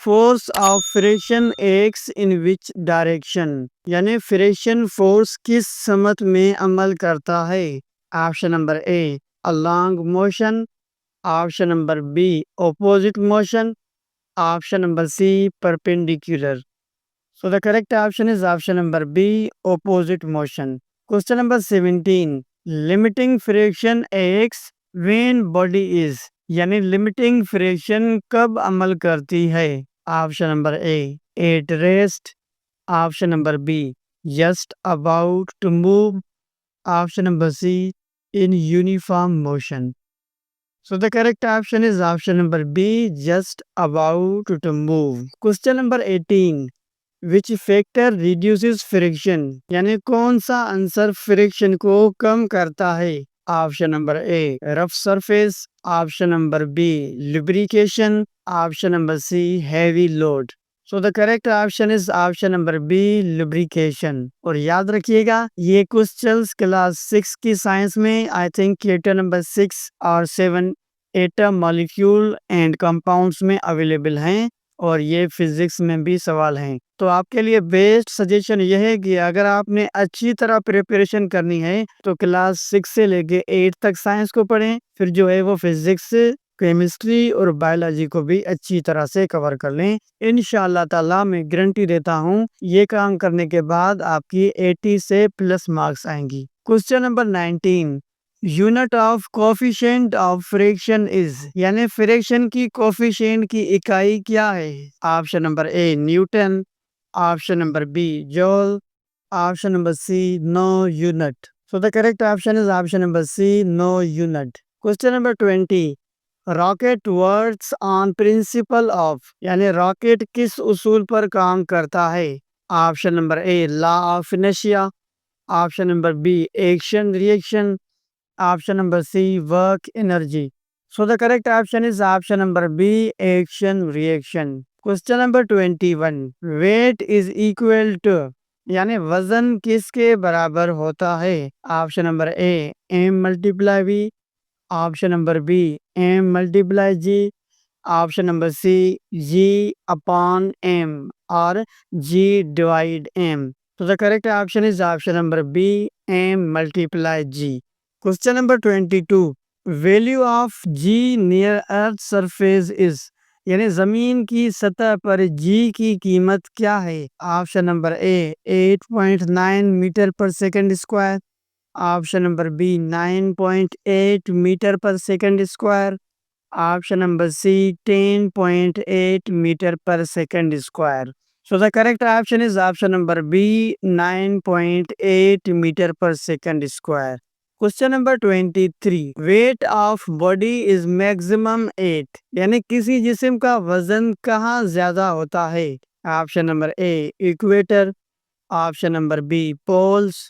force of friction acts in which direction. यानी friction force किस समत में अमल करता है? Option number A along motion, option number B opposite motion, option number C perpendicular. So the correct option is option number B opposite motion. Question number 17 limiting friction acts when body is. यानी limiting friction कब अमल करती है? Option number A at rest, option number B just about to move, option number C in uniform motion. So the correct option is option number B, just about to move. Question number 18. Which factor reduces friction? यानी कौन सा answer friction को कम करता है? Option number A rough surface, option number B lubrication, option number C heavy load. So the correct option is option number B lubrication. और याद रखिएगा ये क्वेश्चंस क्लास 6 की साइंस में आई थिंक चैप्टर नंबर 6 और 7 एटम मॉलिक्यूल एंड कंपाउंड्स में available हैं और ये फिजिक्स में भी सवाल हैं. तो आपके लिए बेस्ट सजेशन यह है कि अगर आपने अच्छी तरह प्रिपरेशन करनी है तो क्लास 6 से लेके 8 तक साइंस को पढ़ें, फिर जो है वो फिजिक्स, केमिस्ट्री और बायोलॉजी को भी अच्छी तरह से कवर कर लें. इंशाअल्लाह ताला मैं गारंटी देता हूँ ये काम करने के बाद आपकी 80 से प्लस मार्क्स आएंगी. Question number 19. Unit of coefficient of friction is, यानी फ्रिक्शन की कोफिशिएंट की इकाई क्या है? Option number A newton, option number B joule, option number C no unit. So the correct option is option number C no unit. Question number 20. Rocket works on principle of, यानी rocket किस उसूल पर काम करता है? Option number A law of inertia, option number B action reaction, option number C work energy. So the correct option is option number B action reaction. Question number 21. Weight is equal to, यानी वजन किसके बराबर होता है? Option number A m multiply v, option number B m multiply g, option number C g upon m और g divide m. So the correct option is option number B m multiply g. Question number 22. Value of g near earth surface is, यानी जमीन की सतह पर g की कीमत क्या है? Option number A 8.9 metre per second square, option number B 9.8 metre per second square, option number C 10.8 metre per second square. So the correct option is option number B 9.8 meter per second square. Question number 23. Weight of body is maximum 8, यानी किसी जिस्म का वजन कहाँ ज्यादा होता है? Option number A equator, option number B poles,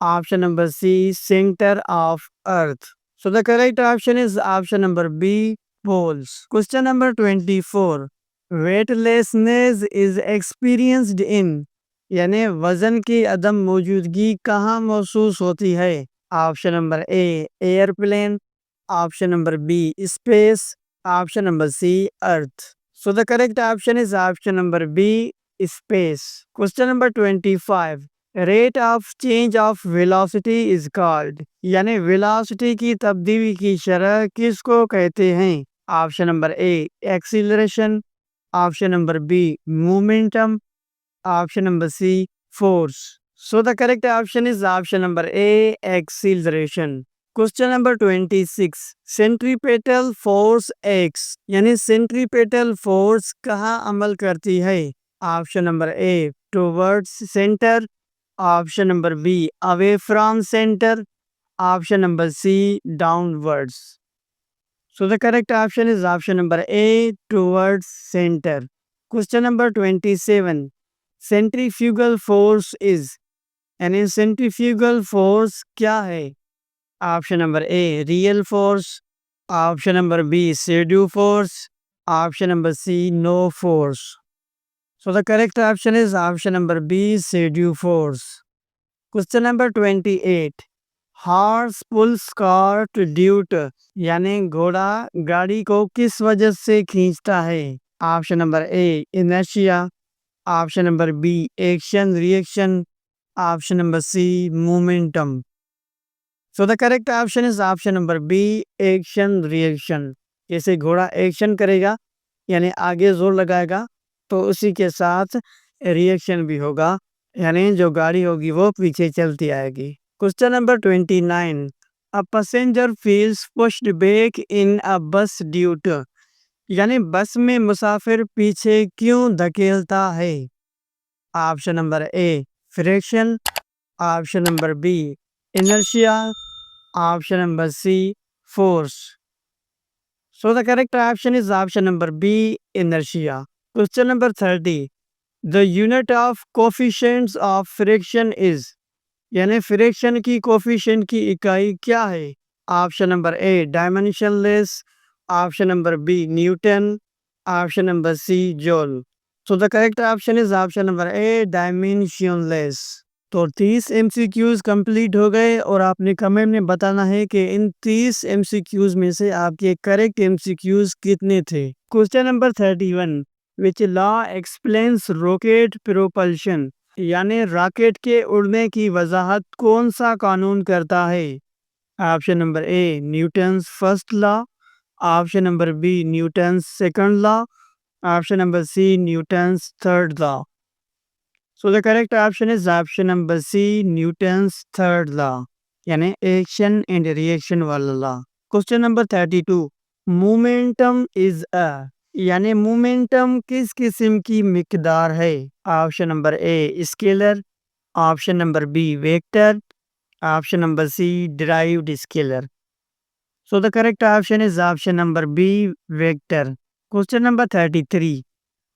option number C centre of earth. So the correct option is option number B poles. Question number 24. Weightlessness is experienced in, यानी वजन की अदम मौजूदगी कहाँ महसूस होती है? Option number A airplane, option number B space, option number C earth. So the correct option is option number B space. Question number 25. Rate of change of velocity is called, यानी velocity की तब्दीली की शरह किसको कहते हैं? Option number A acceleration, option number B momentum, option number C force. So the correct option is option number A acceleration. Question number 26. Centripetal force x, यानी centripetal force कहाँ अमल करती है? Option number A towards centre, option number B away from centre, option number C downwards. So the correct option is option number A towards center. Question number 27. Centrifugal force is, यानी centrifugal force क्या है? Option number A real force, option number B pseudo force, option number C no force. So the correct option is option number B pseudo force. Question number 28. Horse pulls cart due to, यानी घोड़ा गाड़ी को किस वजह से खींचता है? Option number A inertia, option number B action reaction, option number C momentum. So the correct option is option number B action reaction. जैसे घोड़ा एक्शन करेगा यानी आगे जोर लगाएगा तो उसी के साथ रिएक्शन भी होगा, यानी जो गाड़ी होगी वो पीछे चलती आएगी. Question number 29. A passenger feels pushed back in a bus due to, यानी बस में मुसाफिर पीछे क्यों धकेलता है? Option number A friction, option number B inertia, option number C force. So the correct option is option number B, inertia. Question number 30. The unit of coefficients of friction is, यानी friction की coefficient की इकाई क्या है? Option number A dimensionless, option number B newton, option number C joule. So the correct option is option number A dimensionless. तो 30 MCQs complete हो गए और आपने कमेंट में बताना है कि इन 30 एमसीक्यूज में से आपके करेक्ट एमसीक्यूज कितने थे. Question number 31. Which law explains rocket propulsion, यानी रॉकेट के उड़ने की वजाहत कौन सा कानून करता है? Option number A Newton's first law, option number B Newton's second law, option number C Newton's third law. So the correct option is option number C Newton's third law, यानी एक्शन एंड रिएक्शन वाला law. Question number 32. Momentum is a, यानी momentum किस किस्म की मिकदार है? Option number A scalar, option number B vector, option number C derived scalar. So the correct option is option number B vector. Question number 33.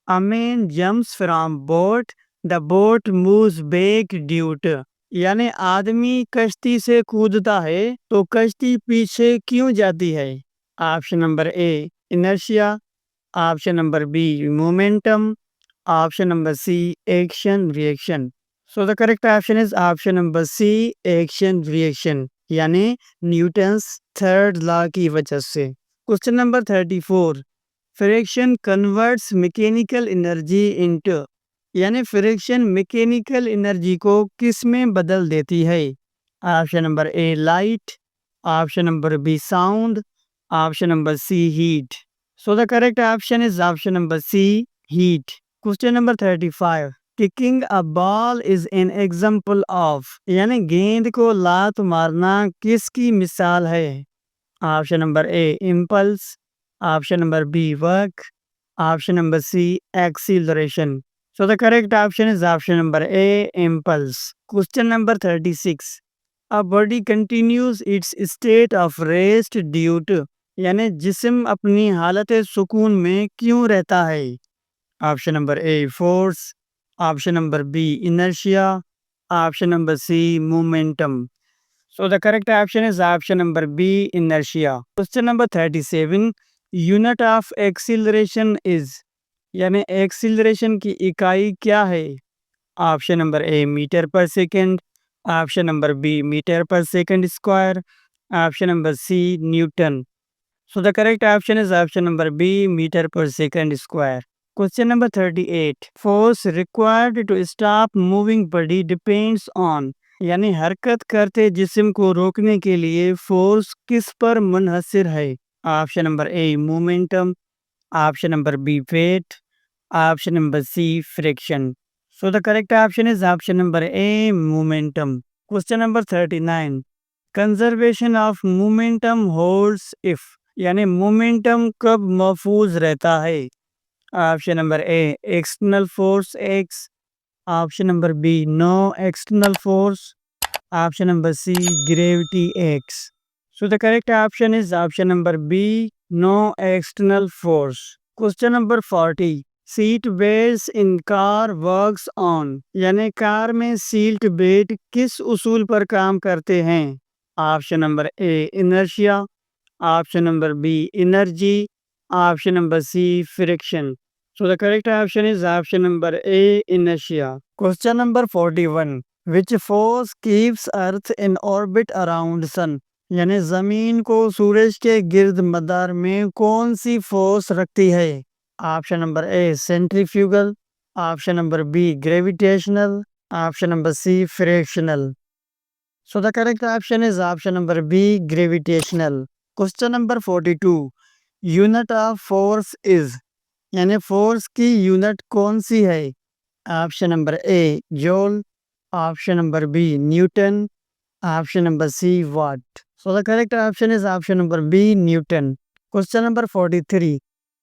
A man jumps from boat, the boat moves back due to, यानी आदमी कश्ती से कूदता है तो कश्ती पीछे क्यों जाती है? Option number A inertia, option number B momentum, option number C action reaction. So the correct option is option number C action reaction, यानी न्यूटन्स थर्ड लॉ की वजह से. Question number 34. Friction converts mechanical energy into, यानी friction mechanical energy को किस में बदल देती है? Option number A light, option number B sound, option number C heat. So the correct option is option number C heat. Question number 35. Kicking a ball is an example of, यानी गेंद को लात मारना किसकी मिसाल है? Option number A impulse, option number B work, option number C acceleration. So the correct option is option number A impulse. Question number 36. A body continues its state of rest due to, यानी जिस्म अपनी हालत सुकून में क्यों रहता है? Option number A force, option number B inertia, option number C momentum. So the correct option is option number B, inertia. Question number 37. Unit of acceleration is, यानी acceleration की इकाई क्या है? Option number A metre per second, option number B metre per second square, option number C newton. So the correct option is option number B metre per second square. Question number 38. Force required to stop moving body depends on, यानी हरकत करते जिस्म को रोकने के लिए force किस पर मुनहसर है? Option number A momentum, option number B weight, option number C friction. So the correct option is option number A momentum. Question number 39. Conservation of momentum holds if, यानी मोमेंटम कब महफूज रहता है? Option number A external force acts, option number B no external force, option number C gravity acts. So the correct option is option number B no external force. Question number 40. Seat belt in car works on, यानी car में seat belt किस उसूल पर काम करते हैं? Option number A inertia, option number B energy, option number C friction. So the correct option is option number A, inertia. Question number 41. Which force keeps Earth in orbit around sun, यानी जमीन को सूरज के गिर्द मदार में कौन सी force रखती है? Option number A centrifugal, option number B gravitational, option number C frictional. So the correct option is option number B gravitational. Question number 42. Unit of force is, यानी फोर्स की यूनिट कौन सी है? Option number A joule, option number B newton, option number C watt. So the correct option is option number B newton. Question number 43.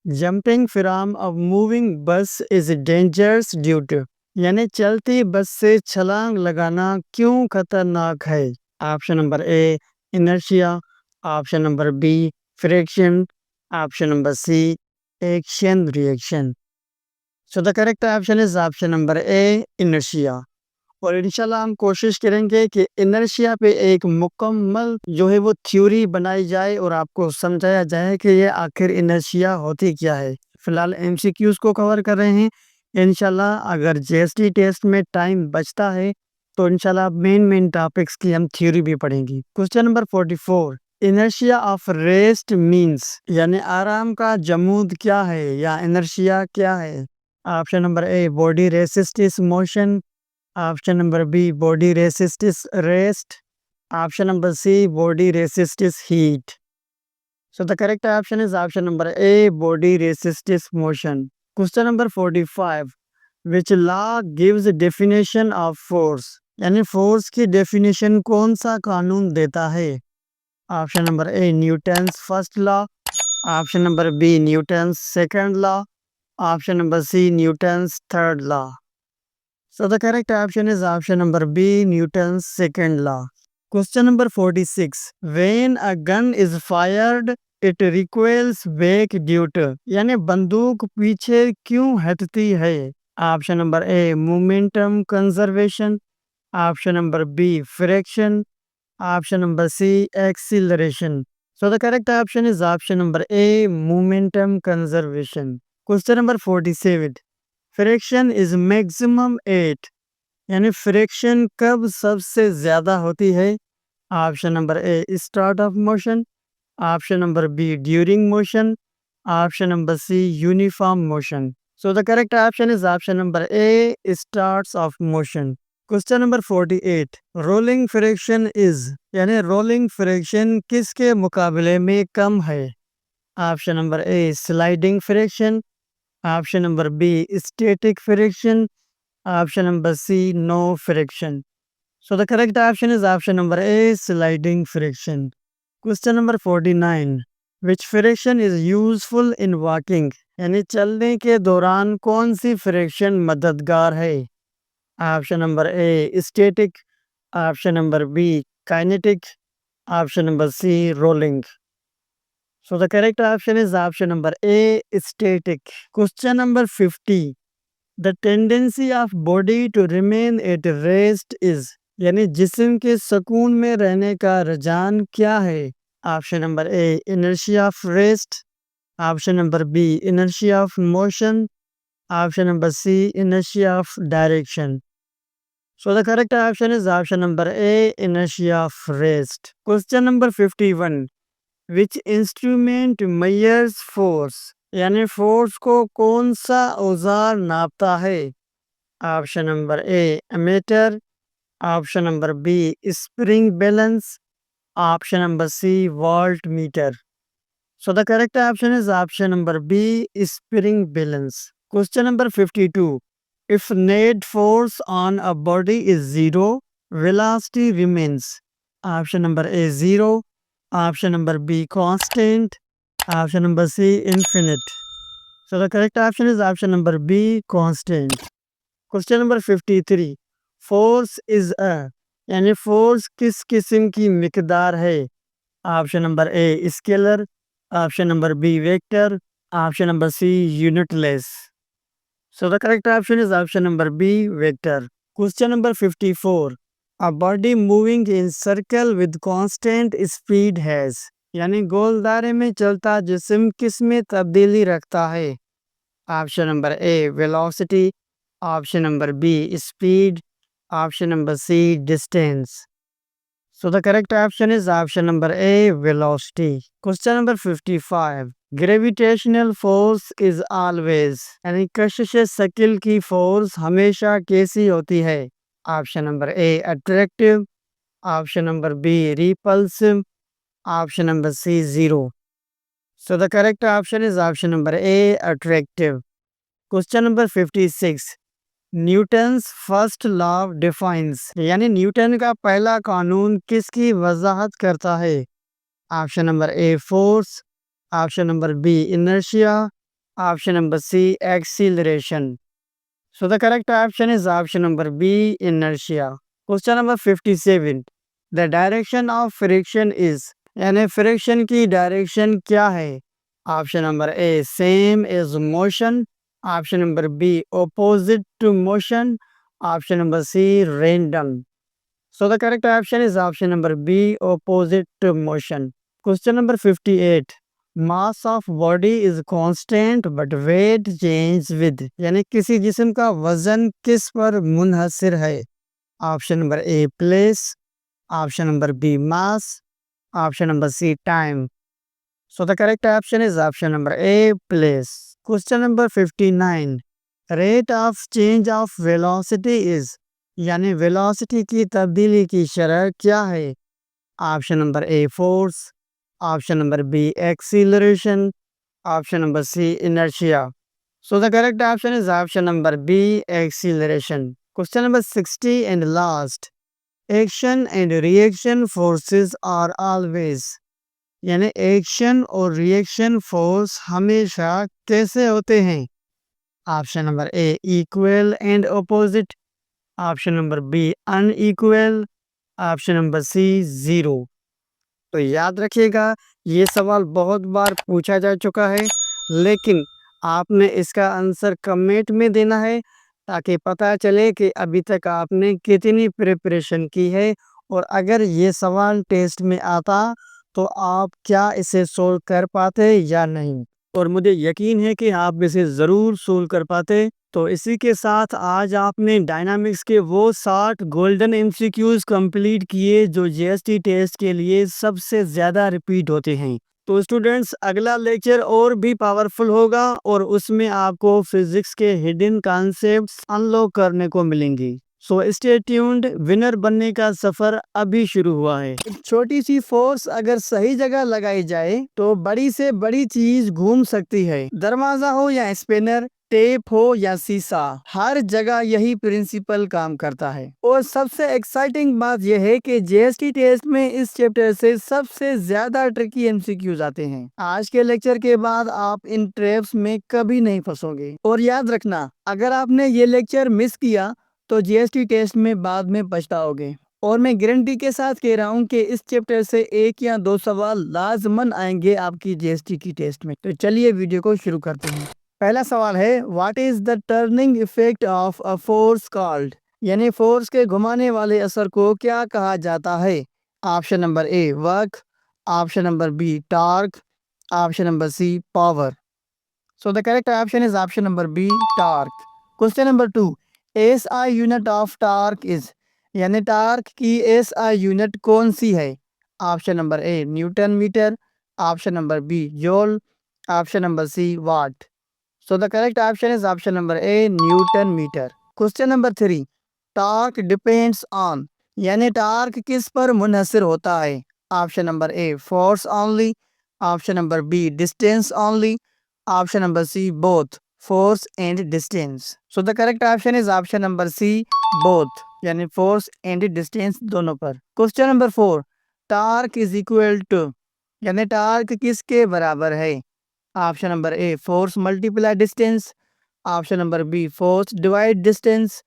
Jumping from a moving bus is dangerous due to, यानी चलती bus से छलांग लगाना क्यों खतरनाक है? Option number A inertia, option number B friction, option number C action reaction. So the correct option is option number A inertia. और इंशाल्लाह हम कोशिश करेंगे कि इनर्शिया पे एक मुकम्मल जो है वो थ्योरी बनाई जाए और आपको समझाया जाए कि ये आखिर इनर्शिया होती क्या है। फिलहाल एमसीक्यूज को कवर कर रहे हैं। इंशाल्लाह अगर जीएसटी टेस्ट में टाइम बचता है तो इंशाल्लाह मेन टॉपिक्स की हम थ्योरी भी पढ़ेंगे। Question number 44, inertia of rest means यानी आराम का जमूद क्या है या इनर्शिया क्या है। Option number A body resists motion, option number B body resists rest, option number C body resists heat. So the correct option is option number A body resists motion. Question number 45, which law gives definition of force यानी force की definition कौन सा कानून देता है। Option number A Newton's first law, option number B Newton's second law, option number C Newton's third law. So the correct option is option number B, Newton's second law. Question number 46. When a gun is fired, it recoils back due to यानी बंदूक पीछे क्यों हटती है। Option number A momentum conservation, option number B friction, option number C acceleration. So the correct option is option number A momentum conservation. Question number 47, friction is maximum at यानी friction कब सबसे ज्यादा होती है। Option number A start of motion, option number B during motion, option number C uniform motion. So the correct option is option number A starts of motion. Question number 48, rolling friction is यानी rolling friction किसके मुकाबले में कम है। Option number A sliding friction, option number B static friction, option number C no friction. So the correct option is option number A sliding friction. Question number 49, which friction is useful in walking यानी चलने के दौरान कौन सी friction मददगार है। Option number A static, option number B kinetic, option number C rolling. So the correct option is option number A, static. Question number 50. The tendency of body to remain at rest is यानी जिस्म के सुकून में रहने का रुझान क्या है। Option number A inertia of rest, option number B inertia of motion, option number C inertia of direction. So the correct option is option number A, inertia of rest. Question number 51. Which instrument measures force यानी force को कौन सा औजार नापता है। Option number A ammeter, option number B spring balance, option number C voltmeter. So the correct option is option number B spring balance. Question number 52, if net force on a body is zero, velocity remains. Option number A zero, option number B constant, option number C infinite. So the correct option is option number B constant. Question number 53, force is a यानी force किस किस्म की मिकदार है। Option number A scalar, option number B vector, option number C unitless. So the correct option is option number B vector. Question number 54, A body moving in circle with constant speed has यानी गोल दायरे में चलता जिस्म किस में तब्दीली रखता है। Option number A velocity, option number B speed, option number C distance. So the correct option is option number A velocity. Question number 55, gravitational force is always यानी कशिश शकील की फोर्स हमेशा कैसी होती है। Option number A attractive, option number B repulsive, option number C zero. So the correct option is option number A attractive. Question number 56, Newton's first law defines यानी Newton का पहला कानून किसकी वजाहत करता है। Option number A force, option number B inertia, option number C acceleration. So the correct option is option number B, inertia. Question number 57. The direction of friction is यानी friction की डायरेक्शन क्या है। Option number A, same is motion. Option number B, opposite to motion. Option number C, random. So the correct option is option number B, opposite to motion. Question number 58. Mass of body is constant but weight change with, यानी किसी जिस्म का वजन किस पर मुनहसर है? Option number A place, option number B mass, option number C time. So the correct option is option number A, place. Question number 59. Rate of change of velocity is, यानी velocity की तब्दीली की शरह क्या है? Option number A force, option number B acceleration, option number C inertia. So the correct option is option number B, acceleration. Question number 60 and last. Action and reaction forces are always, यानी action और reaction force हमेशा कैसे होते हैं? Option number A equal and opposite, option number B unequal, option number C zero. तो याद रखिएगा, ये सवाल बहुत बार पूछा जा चुका है, लेकिन आपने इसका आंसर कमेंट में देना है ताकि पता चले कि अभी तक आपने कितनी प्रिपरेशन की है, और अगर ये सवाल टेस्ट में आता तो आप क्या इसे सोल्व कर पाते या नहीं. और मुझे यकीन है कि आप इसे ज़रूर सोल्व कर पाते. तो इसी के साथ आज आपने डायनामिक्स के वो 60 गोल्डन एमसीक्यूज कंप्लीट किए जो जीएसटी टेस्ट के लिए सबसे ज़्यादा रिपीट होते हैं. तो स्टूडेंट्स, अगला लेक्चर और भी पावरफुल होगा और उसमें आपको फिजिक्स के हिडन कॉन्सेप्ट्स अनलॉक करने को मिलेंगी. सो स्टे ट्यून्ड, विनर बनने का सफर अभी शुरू हुआ है. एक छोटी सी फोर्स अगर सही जगह लगाई जाए तो बड़ी से बड़ी चीज घूम सकती है. दरवाजा हो या स्पिनर, टेप हो या शीशा, हर जगह यही प्रिंसिपल काम करता है. और सबसे एक्साइटिंग बात यह है कि जीएसटी टेस्ट में इस चैप्टर से सबसे ज्यादा ट्रिकी एमसीक्यूज आते हैं. आज के लेक्चर के बाद आप इन ट्रैप्स में कभी नहीं फंसोगे. और याद रखना, अगर आपने ये लेक्चर मिस किया तो जीएसटी टेस्ट में बाद में पछताओगे. और मैं गारंटी के साथ कह रहा हूँ कि इस चैप्टर से 1 या 2 सवाल लाजमन आएंगे आपकी जीएसटी की टेस्ट में. तो चलिए वीडियो को शुरू करते हैं. पहला सवाल है, what is the turning effect of a force called, यानी फोर्स के घुमाने वाले असर को क्या कहा जाता है? Option number A work, option number B torque, option number C power. So the correct option is option number B torque. Question number 2. SI unit of torque is, यानी टार्क की एसआई यूनिट कौन सी है? Option number A newton metre, option number B joule, option number C watt. So the correct option is option number A newton metre. Question number 3. Torque depends on, यानी torque किस पर मुनहसर होता है? Option number A force only, option number B distance only, option number C both force and distance. So the correct option is option number C both, यानी force and distance दोनों पर. Question number 4. Torque is equal to, यानी torque किसके बराबर है? Option number A force multiply distance, option number B force divide distance,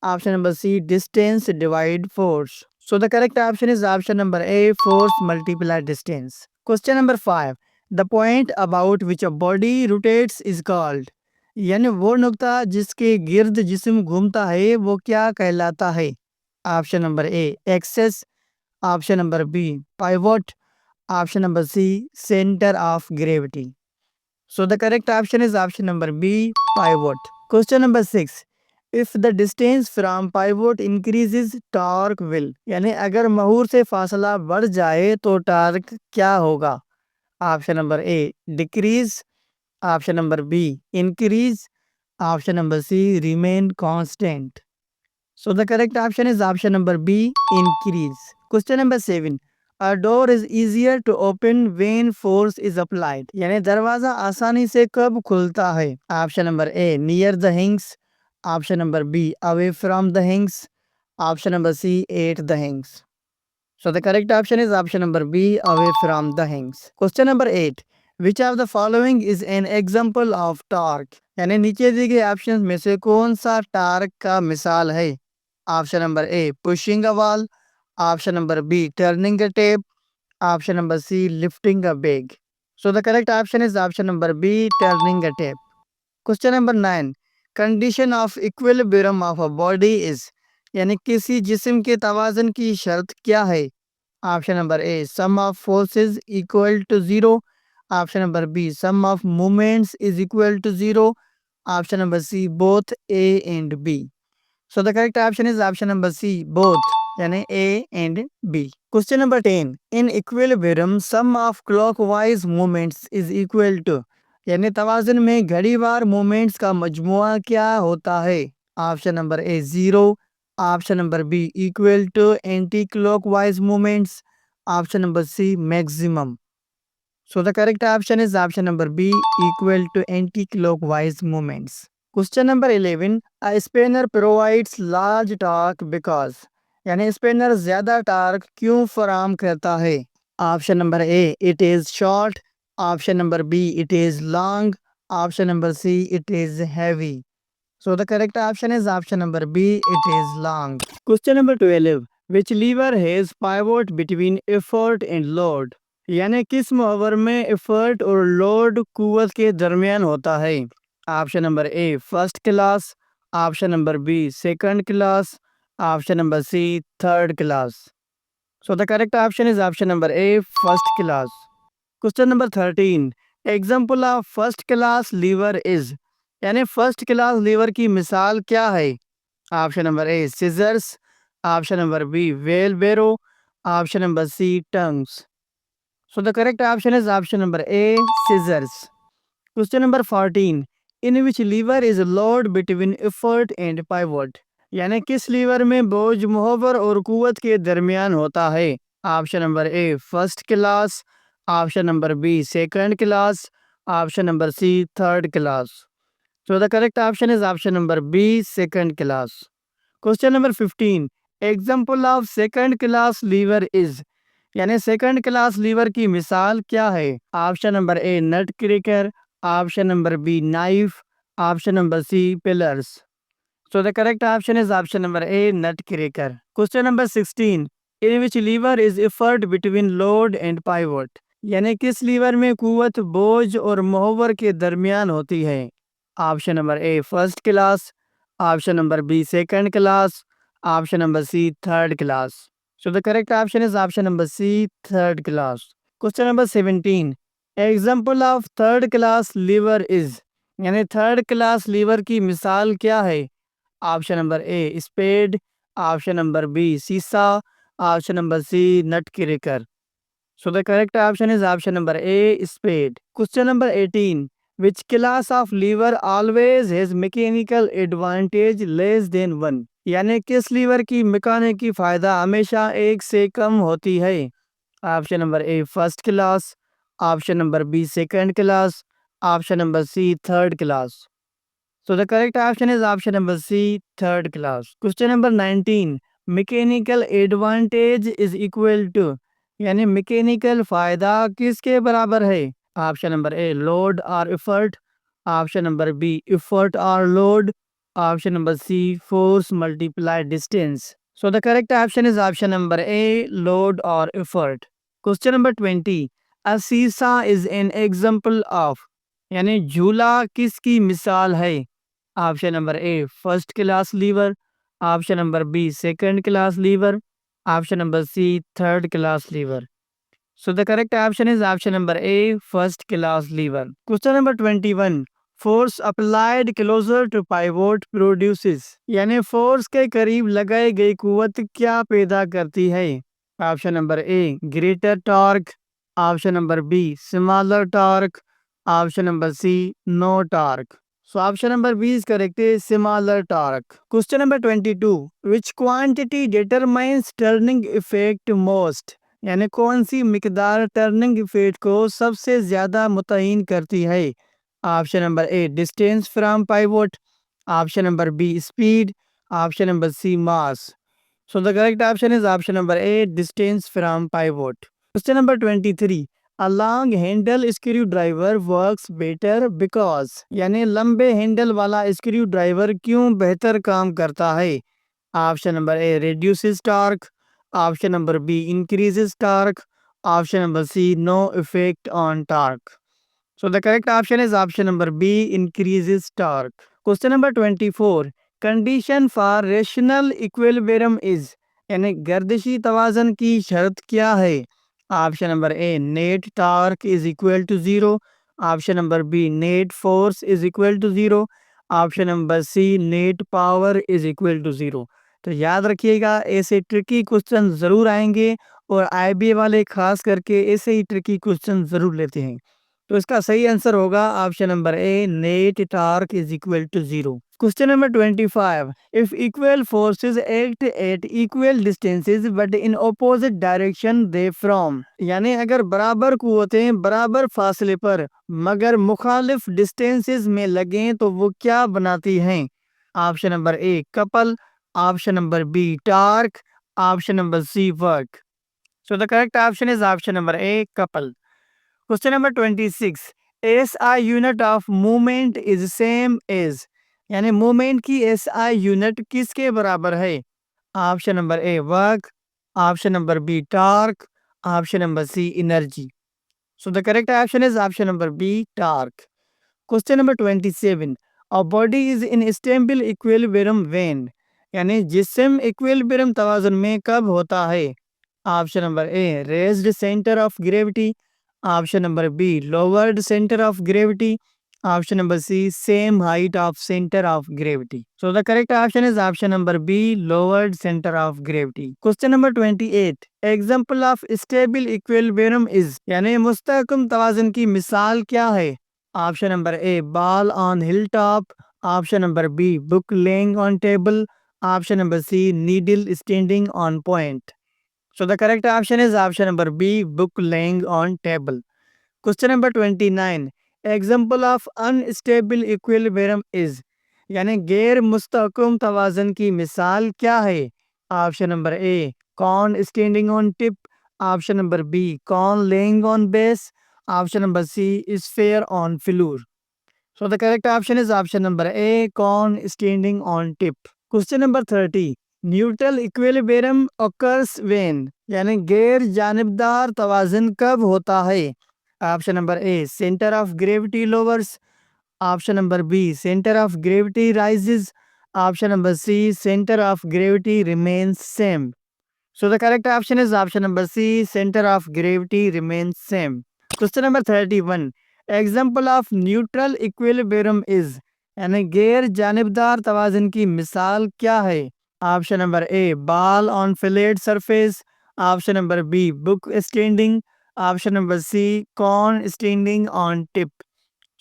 option number C distance divide force. So the correct option is option number A force multiply distance. Question number 5. The point about which a body rotates is called, यानी वो नुक्ता जिसके गिर्द जिस्म घूमता है वो क्या कहलाता है? Option number A axis, option number B pivot, option number C centre of gravity. So the correct option is option number B pivot. Question number 6. If the distance from pivot increases torque will, यानी अगर महूर से फासला बढ़ जाए तो torque क्या होगा? Option number A decrease, option number B increase, option number C remain constant. So the correct option is option number B increase. Question number 7. A door is easier to open when force is applied, यानी दरवाजा आसानी से कब खुलता है? Option number A near the hinges, option number B away from the hinges, option number C at the hinges. So the correct option is option number B, away from the hinge. Question number 8. Which of the following is an example of torque? यानी नीचे दिए गए option में से कौन सा torque का मिसाल है? Option number A pushing a wall, option number B turning a tap, option number C lifting a bag. So the correct option is option number B, turning a tape. Question number 9. Condition of equilibrium of a body is, यानी किसी जिस्म के तवाज़ुन की शर्त क्या है? Option number A, sum of forces equal to 0. Option number B, sum of moments is equal to 0. Option number C, both A and B. So the correct option is option number C, both, यानी A and B. Question number 10. In equilibrium, sum of clockwise movements is equal to, यानी तवाज़ुन में घड़ीवार movements का मजमुआ क्या होता है? Option number A 0, option number B equal to anti clockwise movements, option number C maximum. So the correct option is option number B, equal to anti-clockwise movements. Question number 11. A spinner provides large torque because, यानी spinner ज्यादा torque क्यों फराहम करता है? Option number A it is short, option number B it is long, option number see it is heavy. So the correct option is option number B, it is long. Question number 12. Which lever has pivot between effort and load? यानी किस मोहवर में effort और load कुव्वत के दरमियान होता है? Option number A first class, option number B second class, option number C third class. So the correct option is option number A, first class. Question number 13. Example of first class lever is, यानी first class lever की मिसाल क्या है? Option number A scissors, option number B wheelbarrow, option number C tongs. So the correct option is option number A scissors. Question number 14. In which lever is load between effort and pivot, यानी किस liver में बोझ मुहवर और कुव्वत के दरमियान होता है? Option number A first class, option number B second class, option number C third class. So the correct option is option number B, second class. Question number 15. Example of second class lever is, यानी second class lever की मिसाल क्या है? Option number A nutcracker, option number B knife, option number C pliers. So the correct option is option number A, nut cracker. Question number 16. In which lever is effort between load and pivot, यानी किस liver में कुव्वत बोझ और मोहवर के दरमियान होती है? Option number A first class, option number B second class, option number C third class. So the correct option is option number C third class. Question number 17. Example of third class lever is, यानी third class lever की मिसाल क्या है? Option number A spade, option number B seesaw, option number C nut cracker. So the correct option is option number A, spade. Question number 18. Which class of lever always has mechanical advantage less than 1? यानी किस liver की मैकेनिकी फायदा हमेशा एक से कम होती है? Option number A first class, option number B second class, option number C third class. So the correct option is option number C, third class. Question number 19. Mechanical advantage is equal to, यानी mechanical फायदा किसके बराबर है? Option number A load और effort, option number B effort और load, option number C force multiply distance. So the correct option is option number A load और effort. Question number 20. A seesaw is an example of, यानी झूला किसकी मिसाल है? Option number A first class lever, option number B second class lever, option number C third class lever. So the correct option is option number A first class lever. Question number 21. Force applied closer to pivot produces, यानी force के करीब लगाई गई कुव्वत क्या पैदा करती है? Option number A greater torque, option number B smaller torque, option number C no torque. So option number B is correct, is similar torque. Question number 22. Which quantity determines turning effect most? यानी कौन सी मिकदार turning effect को सबसे ज्यादा मुतय्यन करती है? Option number A distance from pivot, option number B speed, option number C mass. So the correct option is option number A, distance from pivot. Question number 23. A long handle screwdriver works better because, यानी लंबे handle वाला screw driver क्यों बेहतर काम करता है? Option number A reduces torque, option number B increases torque, Option number C, no effect on torque. So the correct option is option number B, increases torque. Question number 24. Condition for rational equilibrium is, यानी गर्दिशी तवाज़न की शर्त क्या है? Option number A, net torque is equal to zero. Option number B, net force is equal to zero. Option number C, net power is equal to zero. तो याद रखिएगा, ऐसे tricky question ज़रूर आएंगे और आईबीए वाले खास करके ऐसे ही ट्रिकी क्वेश्चन ज़रूर लेते हैं. तो इसका सही आंसर होगा option number A, net torque is equal to zero. Question number 25. If equal forces act at equal distances but in opposite direction they from, यानी अगर बराबर कुव्वतें बराबर फासले पर मगर मुखालिफ डिस्टेंसेस में लगें तो वो क्या बनाती हैं? Option number A, couple. Option number B, torque. Option number C, work. So the correct option is option number A, couple. Question number 26. SI unit of movement is same as, यानी movement की SI unit किसके बराबर है? Option number A, work. Option number B, torque. Option number C, energy. So the correct option is option number B, torque. Question number 27. A body is in stable equilibrium when, यानी जिस्म equilibrium तवाज़ुन में कब होता है? Option number A, raised centre of gravity. Option number B, lowered centre of gravity. Option number C, same height of centre of gravity. So the correct option is option number B, lowered centre of gravity. Question number 28. Example of stable equilibrium is, यानी मुस्तहकम तवाज़ुन की मिसाल क्या है? Option number A, ball on hill top. Option number B, book laying on table. Option number C, needle standing on point. So the correct option is option number B, book laying on table. Question number 29. Example of unstable equilibrium is, यानी गैर मुस्तहकम तवाज़न की मिसाल क्या है? Option number A, cone standing on tip. Option number B, cone laying on base. Option number C, sphere on floor. So the correct option is option number A, corn standing on tip. Question number 30. Neutral equilibrium occurs when, यानी गैर जानिबदार तवाज़ुन कब होता है? Option number A, centre of gravity lowers. Option number B, centre of gravity rises. Option number C, centre of gravity remains same. So the correct option is option number C, center of gravity remains same. Question number 31. Example of neutral equilibrium is, यानी गैर जानिबदार तवाज़ुन की मिसाल क्या है? Option number A, ball on flat surface. Option number B, book standing. Option number C, cone standing on tip.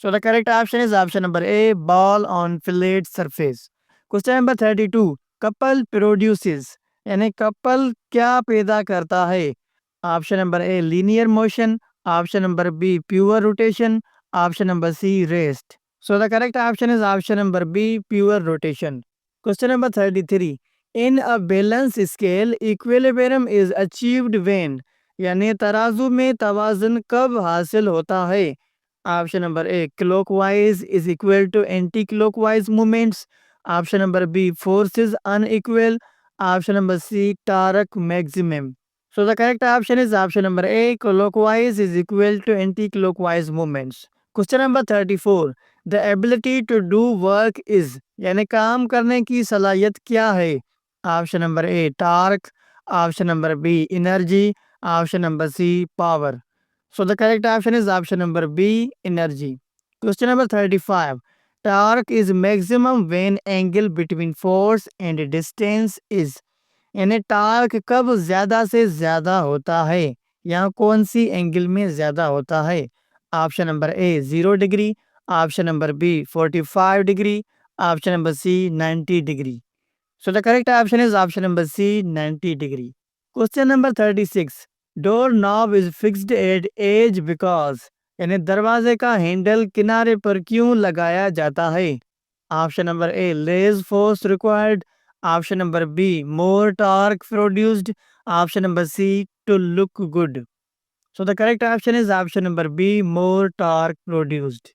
So the correct option is option number A, ball on flat surface. Question number 32. Couple produces, यानी couple क्या पैदा करता है? Option number A, linear motion. Option number B, pure rotation. Option number C, rest. So the correct option is option number B, pure rotation. Question number 33. In a balance scale equilibrium is achieved when, यानी तराजू में तवाज़ुन कब हासिल होता है? Option number A, clockwise is equal to anti clockwise movements. Option number B, forces unequal. Option number C, torque maximum. So the correct option is option number A, clockwise is equal to anti-clockwise movements. Question number 34. The ability to do work is, यानी काम करने की सलाहियत क्या है? Option number A, torque. Option number B, energy. Option number C, power. So the correct option is option number B, energy. Question number 35. Torque is maximum when angle between force and distance is, यानी torque कब ज्यादा से ज्यादा होता है? यहाँ कौन C angle में ज्यादा होता है? Option number A, 0 degree. Option number B, 45 degree. Option number C, 90 degree. So the correct option is option number C, 90 degree. Question number 36. Door knob is fixed at edge because, यानी दरवाजे का handle किनारे पर क्यों लगाया जाता है? Option number A, less force required. Option number B, more torque produced. Option number C, to look good. So the correct option is option number B, more torque produced.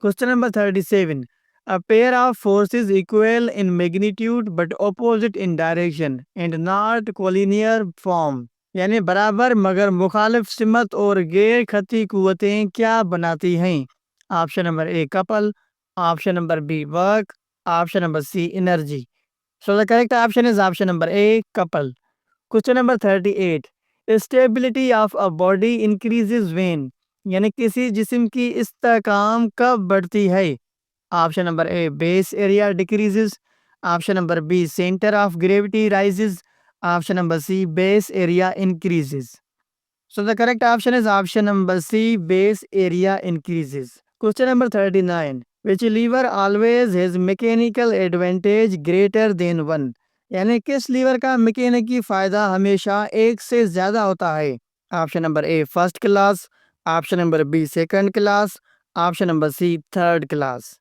Question number 37. A pair of forces equal in magnitude but opposite in direction and not collinear form, यानी बराबर मगर मुखालिफ सिमत और गैर खती कुव्वतें क्या बनाती हैं? Option number A couple, option number B work, option number C energy. So the correct option is option number A couple. Question number 38, stability of a body increases when, यानी किसी जिस्म की इस्तेकाम कब बढ़ती है? Option number A base area decreases, option number B centre of gravity rises, option number C base area increases. So the correct option is option number C, base area increases. Question number 39. Which lever always has mechanical advantage greater than one? यानी किस liver का मैकेनिकी फायदा हमेशा एक से ज्यादा होता है? Option number A first class, option number B second class, option number C third class.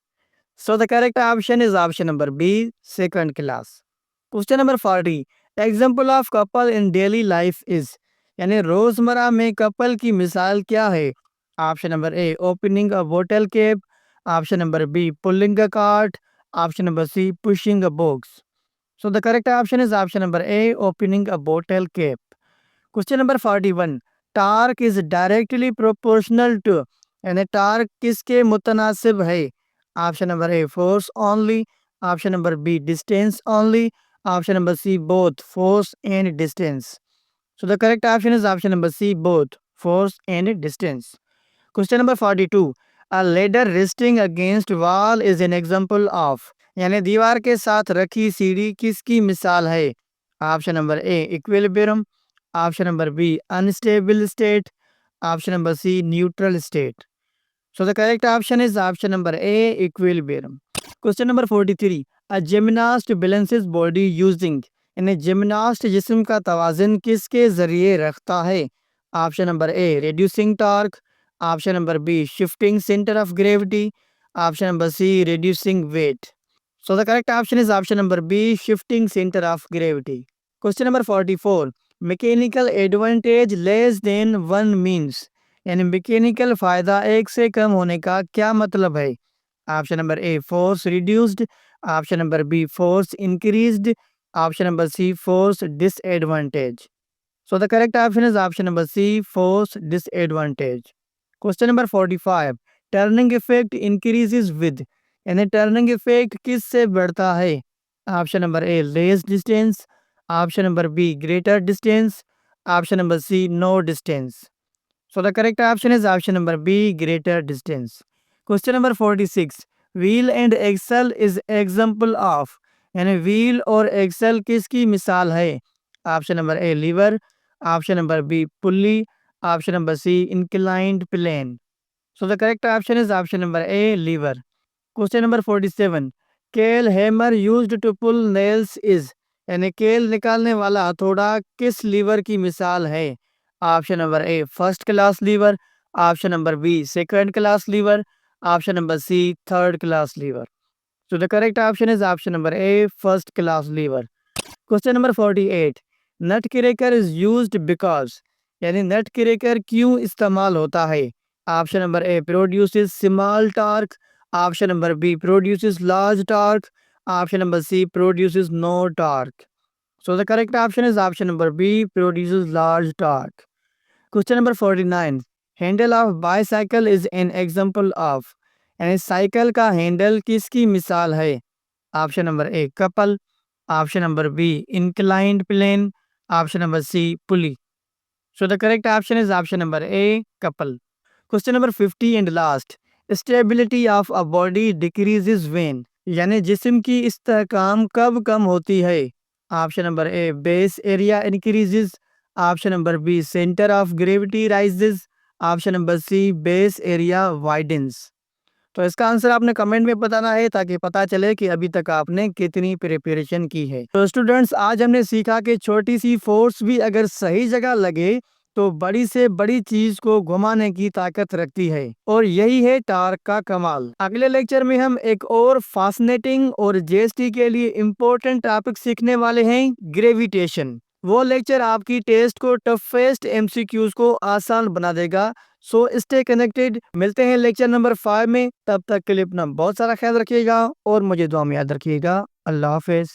So the correct option is option number B, second class. Question number 40. Example of couple in daily life is, यानी रोजमर्रा में couple की मिसाल क्या है? Option number A opening a बोतल cap, option number B pulling a cart, option number C pushing a box. So the correct option is option number A opening a बोतल cap. Question number 41, torque is directly proportional to, यानी torque किसके मुतनासिब है? Option number A force only, option number B distance only, option number C both force and distance. So the correct option is option number C both force and distance. Question number 42, a ladder resting against wall is an example of, यानी दीवार के साथ रखी सीढ़ी किसकी मिसाल है? Option number A equilibrium, option number B unstable state, option number C neutral state. So the correct option is option number A equilibrium. Question number 43, a gymnast balances body using, यानी जिम्नास्ट जिस्म का तवाज़ुन किसके ज़रिए रखता है? Option number A reducing torque, option number B shifting centre of gravity, option number C reducing weight. So the correct option is option number B shifting centre of gravity. Question number 44, mechanical advantage less than one means, यानी mechanical फायदा एक से कम होने का क्या मतलब है? Option number A force reduced, option number B force increased, option number C force disadvantage. So the correct option is option number C force disadvantage. Question number 45, turning effect increases with, यानी turning effect किस से बढ़ता है? Option number A less distance, option number B greater distance, option number C no distance. So the correct option is option number B, greater distance. Question number 46. Wheel and axle is example of, यानी wheel और axle किसकी मिसाल है? Option number A lever, option number B pulley, option number C inclined plane. So the correct option is option number A lever. Question number 47, claw hammer used to pull nails is, यानी claw निकालने वाला हथौड़ा किस liver की मिसाल है? Option number A first class lever, option number B second class lever, option number C third class lever. So the correct option is option number A first class lever. Question number 48, nutcracker is used because, यानी nutcracker क्यों इस्तेमाल होता है? Option number A produces small torque, option number B produces large torque, option number C produces no torque. So the correct option is option number B produces large torque. Question number 49, handle of bicycle is an example of, यानी cycle का handle किसकी मिसाल है? Option number A couple, option number B inclined plane, option number C pulley. So the correct option is option number A couple. Question number 50 and last, stability of a body decreases when, यानी जिस्म की इस्तेहकाम कब कम होती है? Option number A base area increases, option number B centre of gravity rises, option number C base area widens. तो इसका आंसर आपने कमेंट में बताना है ताकि पता चले कि अभी तक आपने कितनी प्रिपरेशन की है। तो स्टूडेंट्स आज हमने सीखा कि छोटी सी फोर्स भी अगर सही जगह लगे तो बड़ी से बड़ी चीज को घुमाने की ताकत रखती है और यही है टार्क का कमाल। अगले लेक्चर में हम एक और फैसिनेटिंग और जीएसटी के लिए इम्पोर्टेंट टॉपिक सीखने वाले हैं, ग्रेविटेशन। वो लेक्चर आपकी टेस्ट को टफेस्ट एमसीक्यूज को आसान बना देगा। सो स्टे कनेक्टेड, मिलते हैं लेक्चर नंबर 5 में। तब तक के लिए अपना बहुत सारा ख्याल रखिएगा और मुझे दुआ में याद रखिएगा। अल्लाह हाफिज।